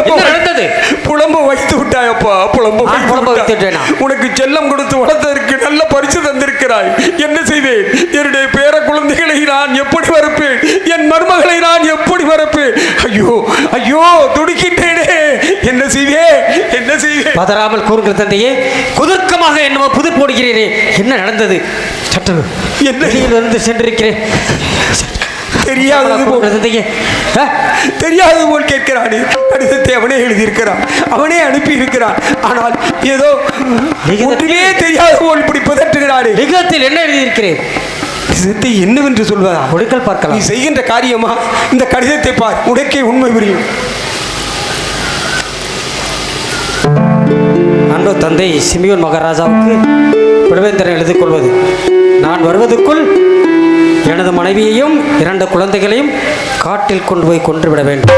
என்ன நடந்தது? புலம்ப வைத்து விட்டாயப்பா, புலம்ப வைத்து விட்டேனா? உனக்கு செல்லம் கொடுத்து வளர்த்ததற்கு நல்ல பரிசு தந்திருக்கிறாய். என்ன செய்வேன்? என்னுடைய பேர குழந்தைகளை நான் எப்படி மறப்பேன்? என் மருமகளை நான் எப்படி மறப்பேன்? ஐயோ ஐயோ, துடிக்கின்றேனே. என்ன செய்வேன்? என்ன செய்வேன்? பதறாமல் கூறுங்கள் தந்தையே. குதர்க்கமாக என்னவோ புதிர் போடுகிறீரே, என்ன நடந்தது? சற்று வெளியிலிருந்து சென்றிருக்கிறேன். தெரியாதது போல் கேட்கிறானே. கடிதத்தை அவனே எழுதியிருக்கிறான், அவனே அனுப்பி இருக்கிறான். ஆனால் ஏதோ ஒன்றுமே தெரியாத போல் இப்படி பதற்றுகிறானே. லிகத்தில் என்ன எழுதியிருக்கிறேன்? கடிதத்தை என்னவென்று சொல்வதா? கொடுக்கல் பார்க்கலாம். நீ செய்கின்ற காரியமா? இந்த கடிதத்தை பார், உனக்கே உண்மை புரியும். அன்பு தந்தை சிமியோன் மகாராஜாவுக்கு பிளவேந்திரன் எழுதிக் கொள்வது, நான் வருவதற்குள் எனது மனைவியையும் 2 குழந்தைகளையும் காட்டில் கொண்டு போய் கொன்றுவிட வேண்டும்.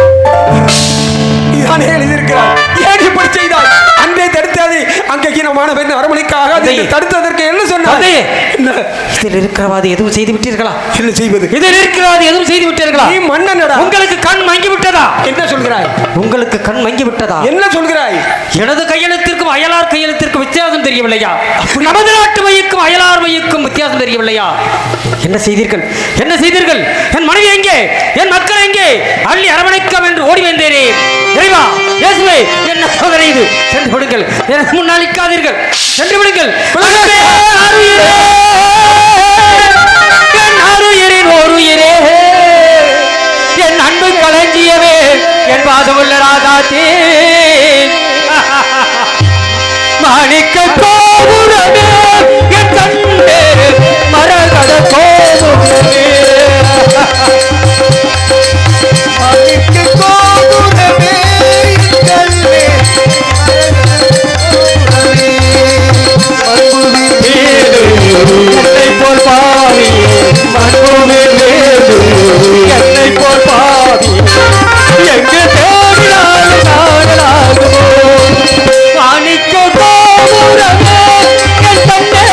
இதானே எழுதியிருக்கிறார். ஏன் இப்படி செய்தாய்? அன்றே தடுத்தாதே. அங்கே ஈனமான பெண் அரமணிக்காக தடுத்ததற்கு என்ன சொன்னாய்? இதில் இருக்கிறவாது எதுவும் செய்து விட்டீர்களா? என்ன செய்வது? இதில் இருக்கிறவாது எதுவும் செய்து விட்டீர்களா? நீ மன்னனடா. உங்களுக்கு கண் மங்கி விட்டதா? என்ன சொல்கிறாய்? உங்களுக்கு கண் மங்கி விட்டதா? என்ன சொல்கிறாய்? எனது கையெழுத்திற்கும் அயலார் கையெழுத்திற்கும் வித்தியாசம் தெரியவில்லையா? நமது நாட்டு மையுக்கும் அயலார் மையுக்கும் வித்தியாசம் தெரியவில்லையா? என்ன செய்தீர்கள்? என்ன செய்தீர்கள்? என் மனைவி எங்கே? என் மக்கள் எங்கே? அள்ளி அரவணைக்கம் என்று ஓடி வந்தேனே. இறைவா, இயேசுவே, என்ன சோதனை இது? சென்று விடுங்கள், எனக்கு முன்னால் நிற்காதீர்கள். சென்று விடுங்கள். என் அருயிரின் ஒரு உயிரே, என் அன்பு களஞ்சியவே, என் பாசமுள்ள ராதாத்தே, மாணிக்க கோபுரமே, என் கண்டே மரகத கோபுரமே, மாணிக்க கோபுரமே, என் கண்டே என்னை போல் பாவி, என்னை போல் பாவி, எங்கு தேடினாலும் நாடலாகுமோ, மாணிக்க கோபுரமே, என் கண்டே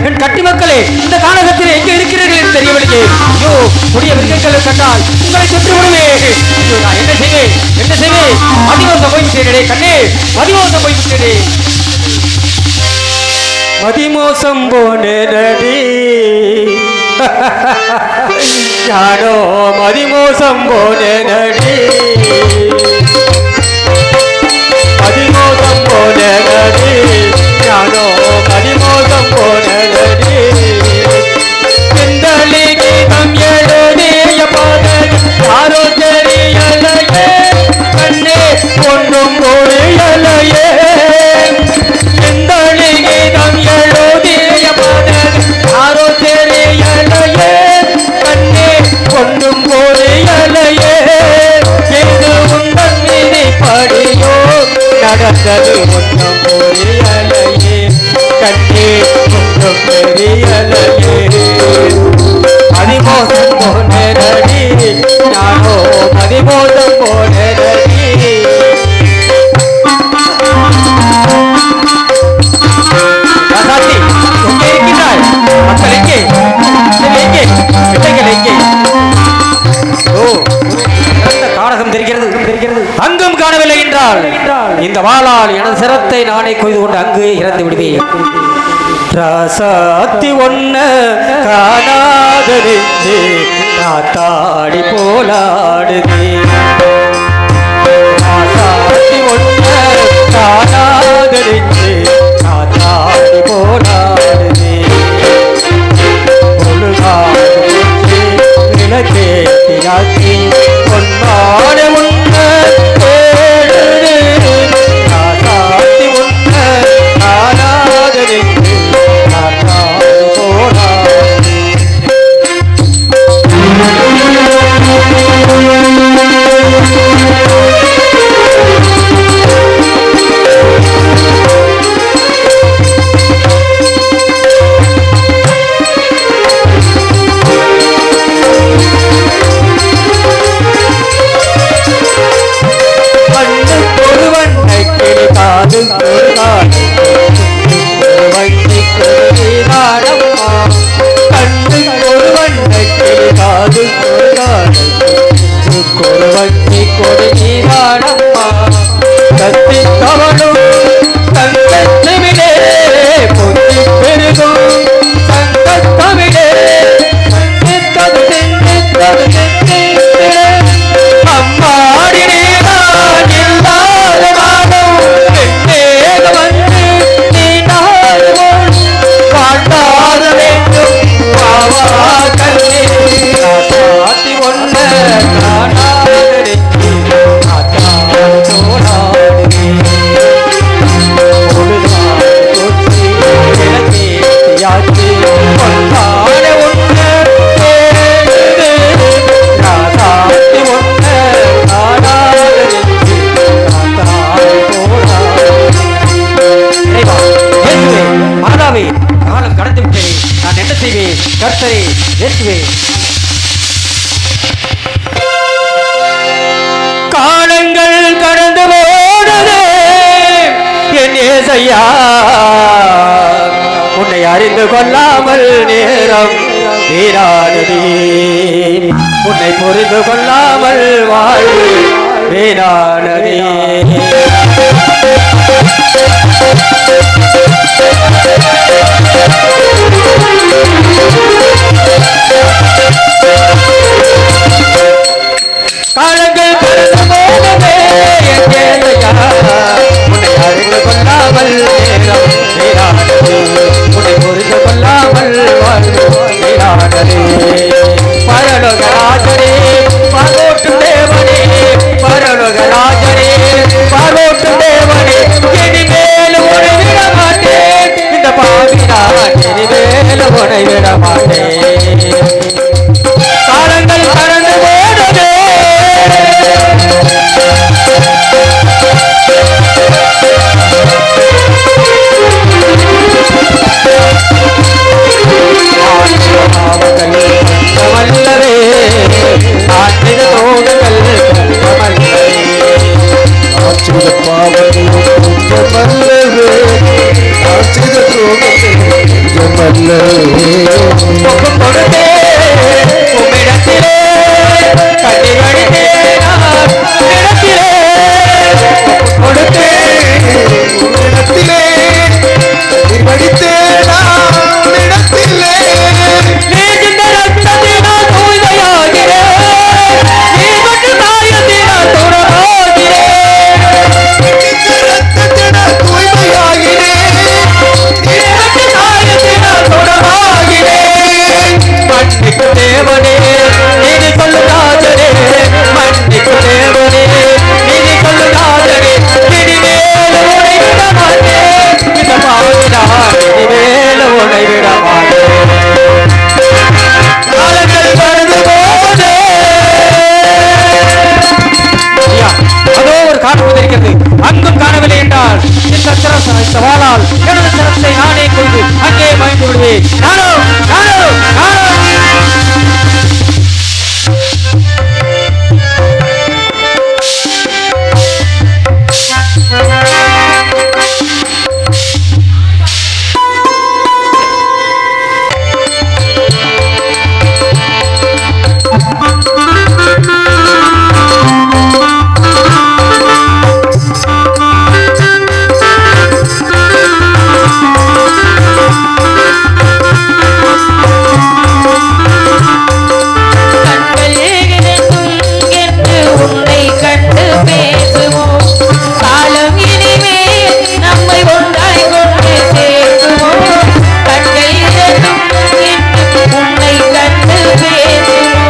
என் கட்டி மக்களே, இந்த கானகத்தில் எங்கே இருக்கிறீர்கள் என்று தெரியவில்லையே. ஐயோ, புதிய மிருகங்களை கண்டால் உங்களை சுற்றி விடுவேன். நான் என்ன செய்வேன்? என்ன செய்வேன்? மதிமோசம் போய்விட்டேனே கண்ணே, மதிமோசம் போய்விட்டேனே. மதிமோசம் போனேனடி யானோ, மதிமோசம் போனேனடி, மதிமோசம் போனேனடி யானோ, மதிமோசம் போனேனடி. செந்தலி கீதம் எழுதிய பாடல் யாரோ தெரியலையே, கண்ணே ஒன்றும் புரியலையே. அங்கும் காணவில்லை என்றால் இந்த வாளால் எனது சிரத்தை நானே கொய்து கொண்டு அங்கு இறந்து விடுவேன். ராசாத்தி ஒன்ன காணாதே நாத்தாடி போலாடுதே. ராசாத்தி ஒன்ன காணாதே நாத்தாடி போலாடுதே. விளக்கேத்தி பொன்மாட உன்ன ராசாத்தி உன்ன காணாதே நாத்தாடி போலாடுதே. கர்த்தரே ஏற்றுவேன். காலங்கள் கடந்து போனதே என் ஏசையா, உன்னை அறிந்து கொள்ளாமல் நேரம் வீணானதே. உன்னை புரிந்து கொள்ளாமல் வாழ்வு வீணானதே. காலங்கள் கடந்து போனதே என் ஏசையா, உன்னை அறிந்து கொள்ளாமல் நேரம் வீணானதே. உன்னை புரிந்து கொள்ளாமல் வாழ்வு வீணானதே. பரலோக ராஜனே பார்வோட்டும் தேவனே, பரலோக ராஜனே பார்வோட்டும் தேவனே, இனிமேலும் உன்னை விட மாட்டேன். இந்த பாவிதான் இனிமேலும் உன்னை விட மாட்டேன். காலங்கள் கடந்து போனதே வல்லவே ஆற்றின தோடுகள் ஆற்றித பாவங்கள் கொஞ்சமல்லவே, ஆற்றித துரோகங்கள் கொஞ்சமல்லவே. ஒப்பும் கொடுத்தே உம்மிடத்திலே கண்ணீர் வடித்தேன் நான் உம்மிடத்திலே. ஒப்பும் கொடுத்தே உன்னிடத்திலே கண்ணீர் வடித்தேன் நான் உன்னிடத்திலே. நீ சிந்த ரத்தத்தினால் தூய்மையாகிறேன், நீ பட்டு காயத்தினால் துணமாகிறேன். ரத்தத்தினால் தூய்மையாகிறேன், நீ பட்டு காயத்தினால் துணமாகிறேன். மன்னிக்கும் தேவனே நீதி சொல்லு ராஜனே, மன்னிக்கும் தேவனே நீதி சொல்லு ராஜனே. இனிமேல் உன்னை விட மாட்டேன், இந்த பாவினால் இனிமேல் உன்னை விட மாட்டேன். காலங்கள் கடந்து போனதே. ஐயா, அதோ ஒரு காரணம் இருக்கிறது, அங்கும் காணவில்லை என்றால் இந்த வாளால் எனது சிரத்தை நானே கொண்டு அங்கே மறைந்து விடுவேன். நானோ நானோ நானோ பேசுவோம் காலம் இனிமே நம்மை ஒன்றாய் கொண்டு சேர்க்குவோம் கண்கள் இரண்டும் உன்னை கண்டு பேசுவோம்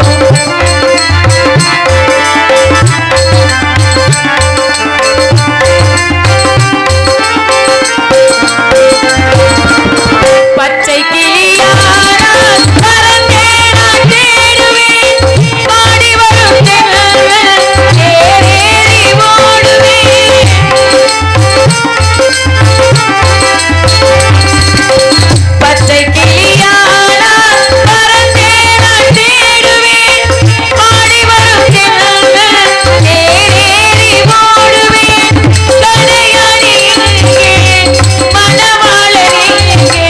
பச்சை கிளியானால் பறந்தே நான் தேடுவேன் பாடி வரும் தென்றல் ஏறேறி ஓடுவேன் பச்சை கிளியானால் பறந்தே நான் தேடுவேன் பாடி வரும் தென்றல் ஏறேறி ஓடுவேன் கடையாடி இங்கே மணவாளன் இங்கே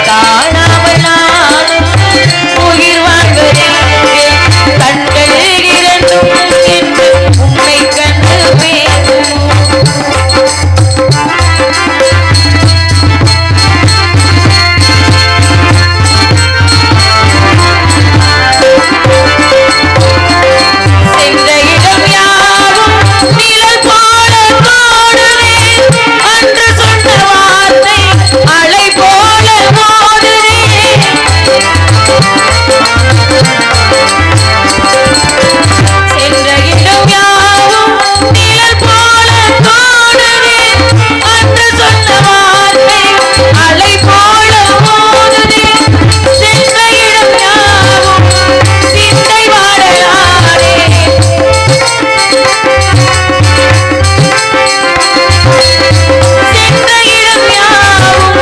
காணாமல் நானும் உயிர் வாழ்வதெங்கே கண்கள் இரண்டும் என்று உன்னை கண்டு பேசும் சென்ற இடம் யாவும் நிழல் போல தோடுவேன் அன்று சொன்ன வார்த்தை அலை போல மோதுவேன் சென்ற இடம் யாவும் நிழல் போல தோடுவேன் அன்று சொன்ன வார்த்தை அலை போல மோதுவேன் சென்ற இடம் யாவும் சிந்தை வாடலானே சென்ற இடம் யாவும்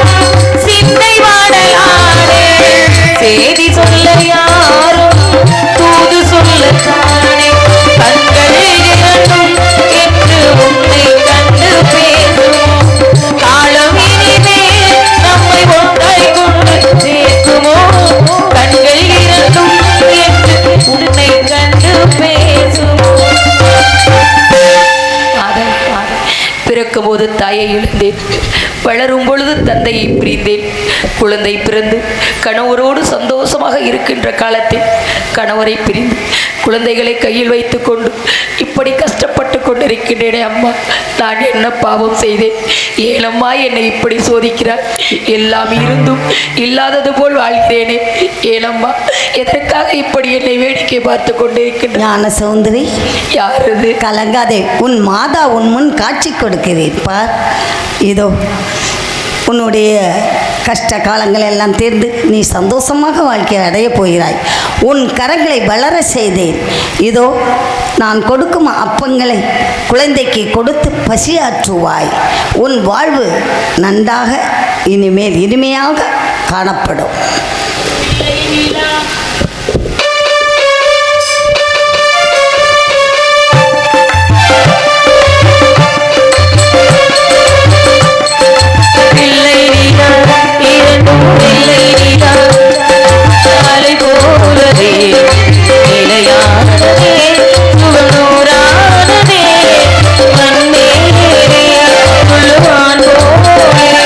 சிந்தை வாடலானே செய்தி சொல்ல யாரும் தூது சொல்லத்தானே கண்கள் இரண்டும் என்று உன்னை கண்டு பேசுவோம் காலம் இனிமே நம்மை ஒன்றாய் கொண்டு சேர்க்குமோ கண்கள் இரண்டும் என்று உன்னை கண்டு பேசுவோம் பிறக்கும் போது தாயை இழந்தேன் வளரும் பொழுது தந்தையை பிரிந்தேன் குழந்தை பிறந்து கணவரோடு சந்தோஷமாக இருக்கின்ற காலத்தில் கணவரை பிரிந்து குழந்தைகளை கையில் வைத்துக்கொண்டு இப்படி கஷ்டப்பட்டு கொண்டிருக்கின்றேனே அம்மா நான் என்ன பாவம் செய்தேன் ஏனம்மா என்னை இப்படி சோதிக்கிறார் எல்லாம் இருந்தும் இல்லாதது போல் வாழ்கிறேனே ஏனம்மா எதற்காக இப்படி என்னை வேடிக்கை பார்த்து கொண்டிருக்கின்ற ஞான சௌந்தரி யார் இது கலங்காதே உன் மாதா உன் முன் காட்சி கொடுக்கிறேன் பார் இதோ உன்னுடைய கஷ்ட காலங்கள் எல்லாம் தீர்ந்து நீ சந்தோஷமாக வாழ்க்கை அடையப் போகிறாய் உன் கரங்களை வளர செய்தேன் இதோ நான் கொடுக்கும் அப்பங்களை குழந்தைக்கு கொடுத்து பசியாற்றுவாய் உன் வாழ்வு நன்றாக இனிமேல் இனிமையாக காணப்படும் பிள்ளை நீடா இரண்டும் பிள்ளை நீடா காலை போலவே நிலையானதே சுகநூறானதே மண்ணேறே சொல்லுவான் போலே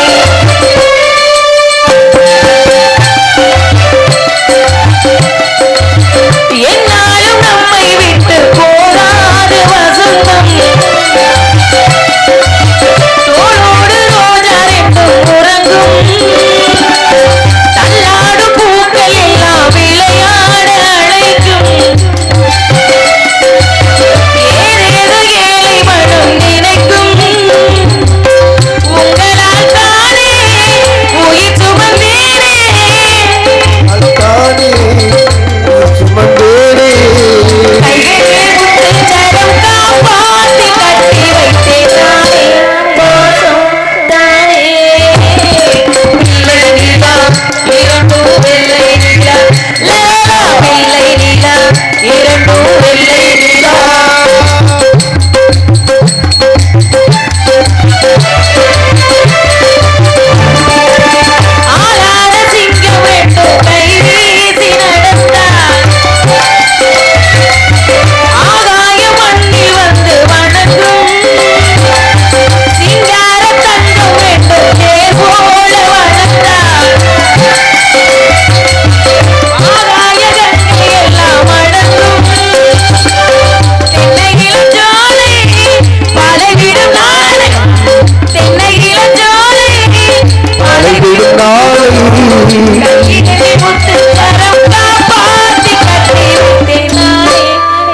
கையிலே முத்து கரம் காப்பாத்தி கட்டி வைத்தேன் நானே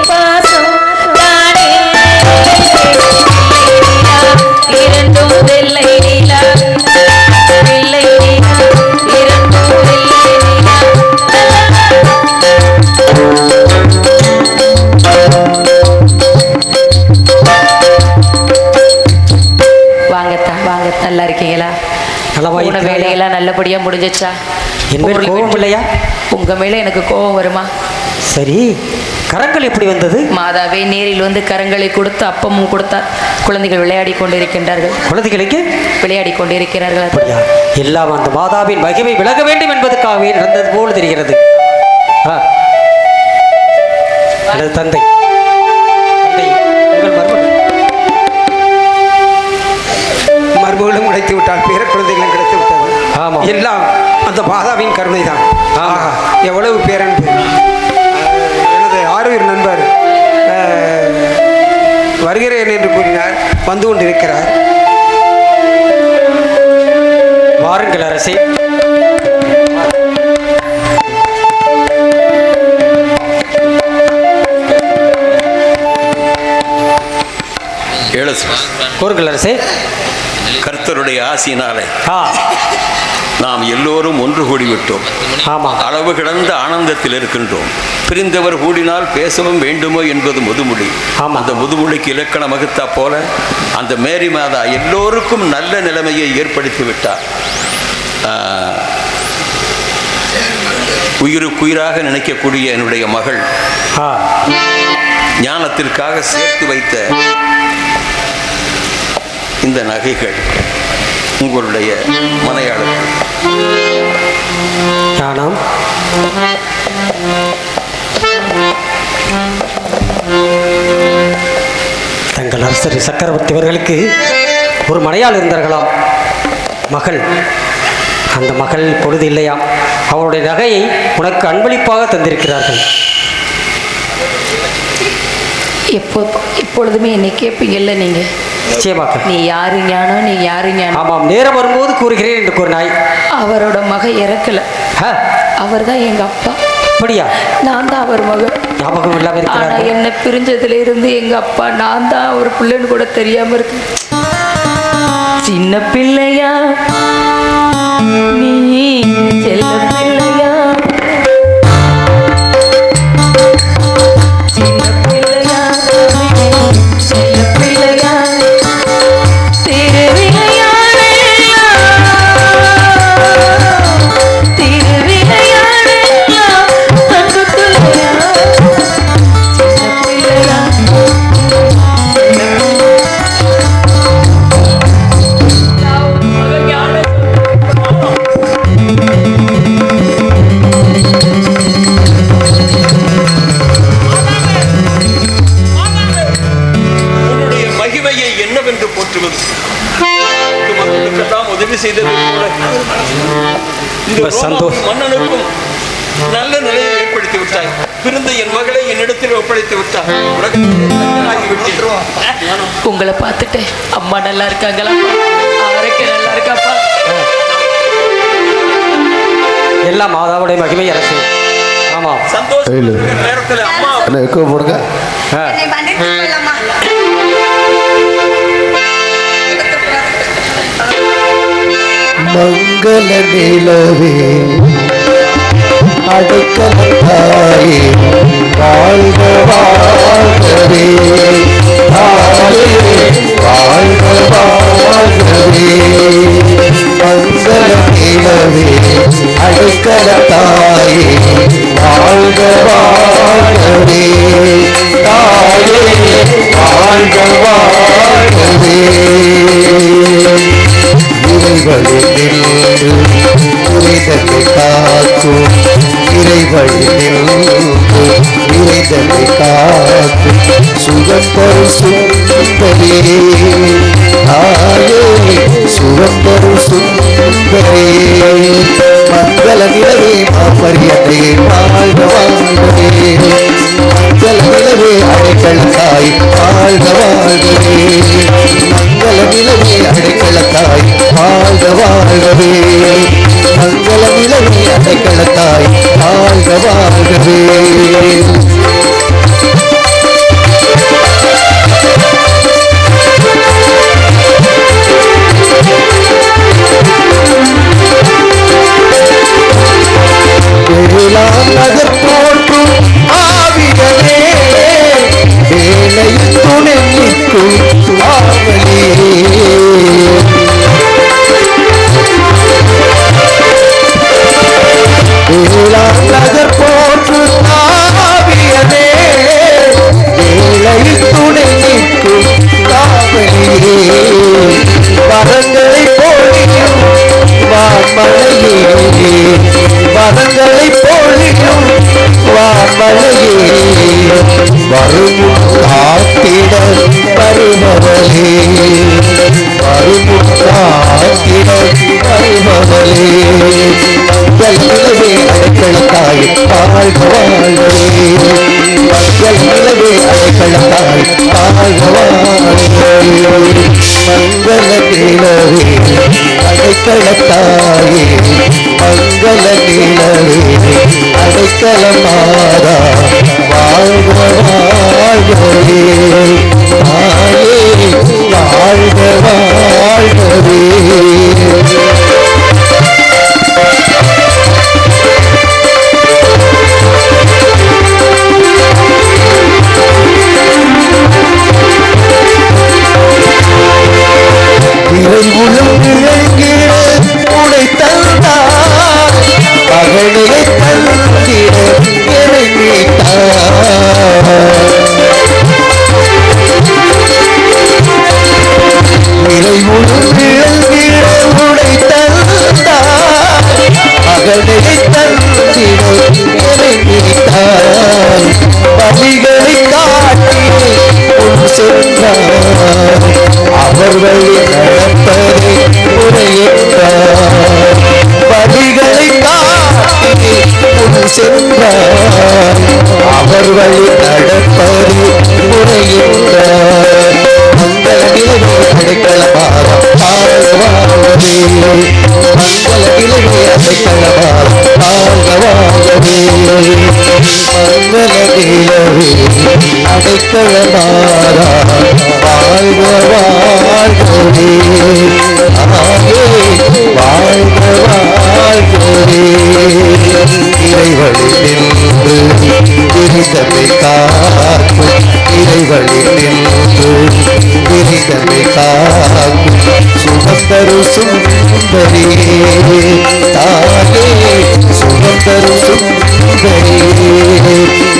பாசம் தானே இரண்டும் வெள்ளை நீலா வெள்ளை நீலா இரண்டும் வெள்ளை நீலா வாங்கத்தான் வாங்க நல்லா இருக்கீங்களா நலமா போன இருக்கிறாயா? வேலையெல்லாம் நல்லபடியா முடிஞ்சிச்சா என் மேல் கோபம் இல்லையா? உங்க மேல எனக்கு கோபம் வருமா? சரி, கரங்கள் எப்படி வந்தது? மாதாவே நேரில் வந்து கரங்களை கொடுத்து அப்பமும் கொடுத்தார். குழந்தைகள் விளையாடி கொண்டிருக்கின்றார்கள். குழந்தைகளுக்கு விளையாடி கொண்டிருக்கிறார்கள். அப்படியா? எல்லாம் அந்த மாதாவின் மகிமை விலக வேண்டும் என்பதற்காகவே நடந்தது போல் தெரிகிறது. எனது தந்தை உங்கள் மறுபடியும் கிடைத்து விட்டால் பேர குழந்தைகளும் கிடைத்து விட்டது. ஆமாம். எல்லாம் அந்த மாதாவின் கருணை தான். ஆஹா, எவ்வளவு பேரன்பு. எனது ஆர்வீர் நண்பர் வருகிறேன் என்று கூறினார், வந்து கொண்டிருக்கிறார். வாருங்கள் அரசே. கூறுங்கள் அரசே. கர்த்தருடைய ஆசியினாலே ஆ நாம் எல்லோரும் ஒன்று கூடிவிட்டோம். ஆமாம். அளவு கிடந்த ஆனந்தத்தில் இருக்கின்றோம். பிரிந்தவர் கூடினால் பேசவும் வேண்டுமோ என்பது முதுமொழி. ஆமாம். அந்த முதுமொழிக்கு இலக்கண வகுத்தா போல அந்த மேரி மாதா எல்லோருக்கும் நல்ல நிலைமையை ஏற்படுத்தி விட்டார். உயிருக்குயிராக நினைக்கக்கூடிய என்னுடைய மகள் ஞானத்திற்காக சேர்த்து வைத்த இந்த நகைகள் உங்களுடைய மனையாளர்கள். ஞானம் தங்கள் அரசர் சக்கரவர்த்தி அவர்களுக்கு ஒரு மனையாள் இருந்தார்களாம், மகள். அந்த மகள் பொழுது இல்லையாம். அவருடைய நகையை உனக்கு அன்பளிப்பாக தந்திருக்கிறார்கள். இப்பொழுதுமே என்னை கேட்பீங்கல்ல நீங்க? நிச்சயமாக. நீ யாரு ஞானம், நீ யாரு ஞானம்? ஆமாம், நேரம் வரும்போது கூறுகிறேன் என்று கூறினாய். அவரோட மக இறக்கல. அவர் தான் எங்க அப்பா. அப்படியா? நான் தான் அவர் மகன். ஞாபகம் இல்லாம ஆனா இருக்கிறார். என்ன பிரிஞ்சதுல இருந்து எங்க அப்பா நான் தான் அவர் பிள்ளைன்னு கூட தெரியாம இருக்கு. சின்ன பிள்ளையா நீ செல்ல பிள்ளையா, சின்ன பிள்ளையா செல்ல பிள்ளையா, உதவி செய்தது மன்னனுக்கும் நல்ல நிலையை ஏற்படுத்தி விட்டாய். பிறந்த என் மகளை என்னிடத்தில் ஒப்படைத்து விட்டாய். உங்களை பார்த்துட்டு அம்மா நல்லா இருக்காங்களா? ஆரோக்கியம் நல்லா இருக்காப்பா? எல்லாம் மாதாவுடைய மகிமை அரசு. ஆமா, சந்தோஷம் நேரத்தில் அம்மா போடுங்க. மங்கள நிலவே அடைக்கலத்தாயே வாழ்க வாழ்கவே, வாழ்க வாழ்கவே. மங்கள நிலவே அடைக்கலத்தாயே வாழ்க வாழ்கவே, தாயே வாழ்க வாழ்கவே. இறைவழி நின்று இறைதலை காக்கும், இறைவழி நின்று இறைதலை காக்கும் சுகந்தரு சுந்தரே, தாயே சுகந்தரு சுந்தரே. மங்கள நிலவே மாப்பரியத்தை வாழ்க வாழ்கவே, மங்கள நிலவே அடைக்கலத்தாய் வாழ்க வாழ்கவே, மங்கள நிலவே அடைக்கலத்தாய் வாழ்க வாழ்கவே, மங்கள நிலவே கிழவி அடைக்கலத்தாய் வாழ்க வாழ்கவே. வேளாண் நகர் போற்றும் ஆவிகளே, வேலையில் துணை நிற்கும் ஆவலே. வேளாண் நகர் போற்றும் ஆவிகளே, வேலையில் துணை நிற்கும் காவலே. வரங்களை பொழியும் வான்மலையே, வரங்களை பொழியும் வான்மலையே, வரும் காத்திட வருபவளே, வரும் காத்திட வருபவளே. நிலவே அடைக்கலத்தாய் வாழ்க வாழ்கவே, நிலவே அடைக்கலத்தாய் வாழ்க வாழ்கவே. மங்கள நிலவே அடைக்கலத்தாயே, மங்கள நிலவே அடைக்கலமாதா வாழ்க வாழ்கவே. தாயே வாழ்க வாழ்கவே. இறைவுளும் இழங்கிட உனை தந்தார், பகலையை தந்திட எனை மீட்டார். இறைவுளும் இழங்கிட உனை தந்தார், பகலையை தந்திட எனை மீட்டார். பலிகளை காட்டி உன் சென்றார், அவர் வழி நடப்பதை முறையிட்டார். பலிகளை காட்டி உன் சென்றார், அவர் வழி நடப்பதை முறையிட்டார். மங்கள நிலவே அடைக்கலமாக வாழ்க வாழ்கவே, மங்கள நிலவே அடைக்கலமாக வாழ்க வாழ்கவே. மங்கள நிலவே அடைக்கலமாக வாழ்க வாழ்கவே. ஆகே வாழ்க வாழ்கவே. இறைவழி நின்று விரிதமை காக்கும், இறைவழி நின்று விரிதமை காக்கும் சுகந்தரு சுந்தரியே, தாயே சுகந்தரு சுந்தரியே.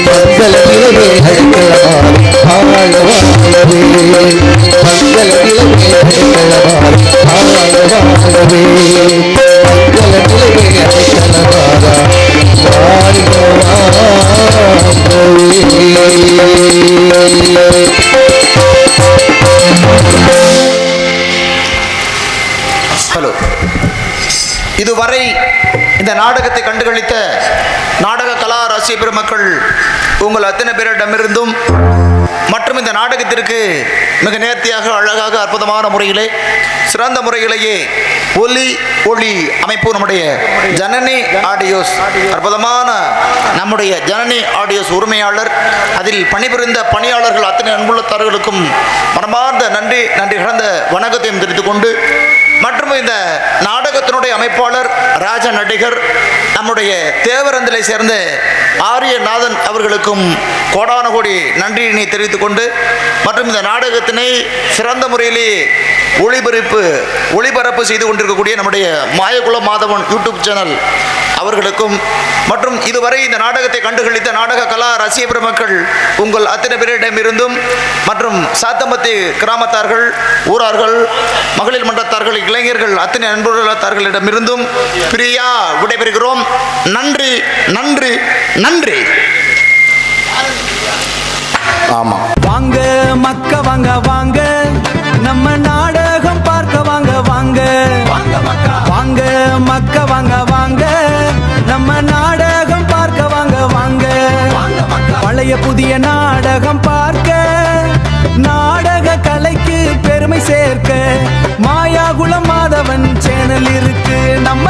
மங்கள நிலவே அடைக்கலமாக வாழ்க வாழ்கவே, மங்கள நிலவே அடைக்கலமாக வாழ்க வாழ்கவே. மங்கள நிலவே அடைக்கலமாக வாழ்க வாழ்கவே. ஹலோ, இதுவரை இந்த நாடகத்தை கண்டுகளித்த நாடக கலா ரசிக பெருமக்கள் உங்கள் அத்தனை பேரிடமிருந்தும் மற்றும் இந்த நாடகத்திற்கு மிக நேர்த்தியாக அழகாக அற்புதமான முறையிலே சிறந்த முறையிலேயே ஒலி ஒளி அமைப்பு நம்முடைய ஜனனி ஆடியோஸ், அற்புதமான நம்முடைய ஜனனி ஆடியோஸ் உரிமையாளர், அதில் பணிபுரிந்த பணியாளர்கள் அத்தனை அன்புள்ளத்தார்களுக்கும் மனமார்ந்த நன்றி கலந்த வணக்கத்தையும் தெரிவித்துக் கொண்டு, மற்றும் இந்த நாடகத்தினுடைய அமைப்பாளர் ராஜ நடிகர் நம்முடைய தேவரந்தலை சேர்ந்த ஆரியநாதன் அவர்களுக்கும் கோடான கோடி நன்றியினை தெரிவித்துக் கொண்டு, மற்றும் இந்த நாடகத்தினை சிறந்த முறையிலே ஒளிபரப்பு செய்து கொண்டிருக்கக்கூடிய நம்முடைய மாயகுல மாதவன் யூடியூப் சேனல் அவர்களுக்கும், மற்றும் இதுவரை இந்த நாடகத்தை கண்டுகளித்த நாடக கலா ரசிக பெருமக்கள் உங்கள் அத்தனை பேரிடமிருந்தும், மற்றும் சாத்தம்பத்தி கிராமத்தார்கள், ஊரார்கள், மகளிர் மன்றத்தார்கள், இளைஞர்கள் அத்தனை அன்புள்ளத்தார்களிடமிருந்தும் பிரியா விடைபெறுகிறோம். நன்றி நன்றி நன்றி. ஆமா, வாங்க மக்க வாங்க வாங்க, நம்ம நாடகம் பார்க்க வாங்க வாங்க, வாங்க மக்க வாங்க வாங்க, நம்ம நாடகம் பார்க்க வாங்க வாங்க. பழைய புதிய நாடகம் பார்க்க, நாடக கலைக்கு பெருமை சேர்க்க மாயாகுளம் மாதவன் சேனல் இருக்கு. நம்ம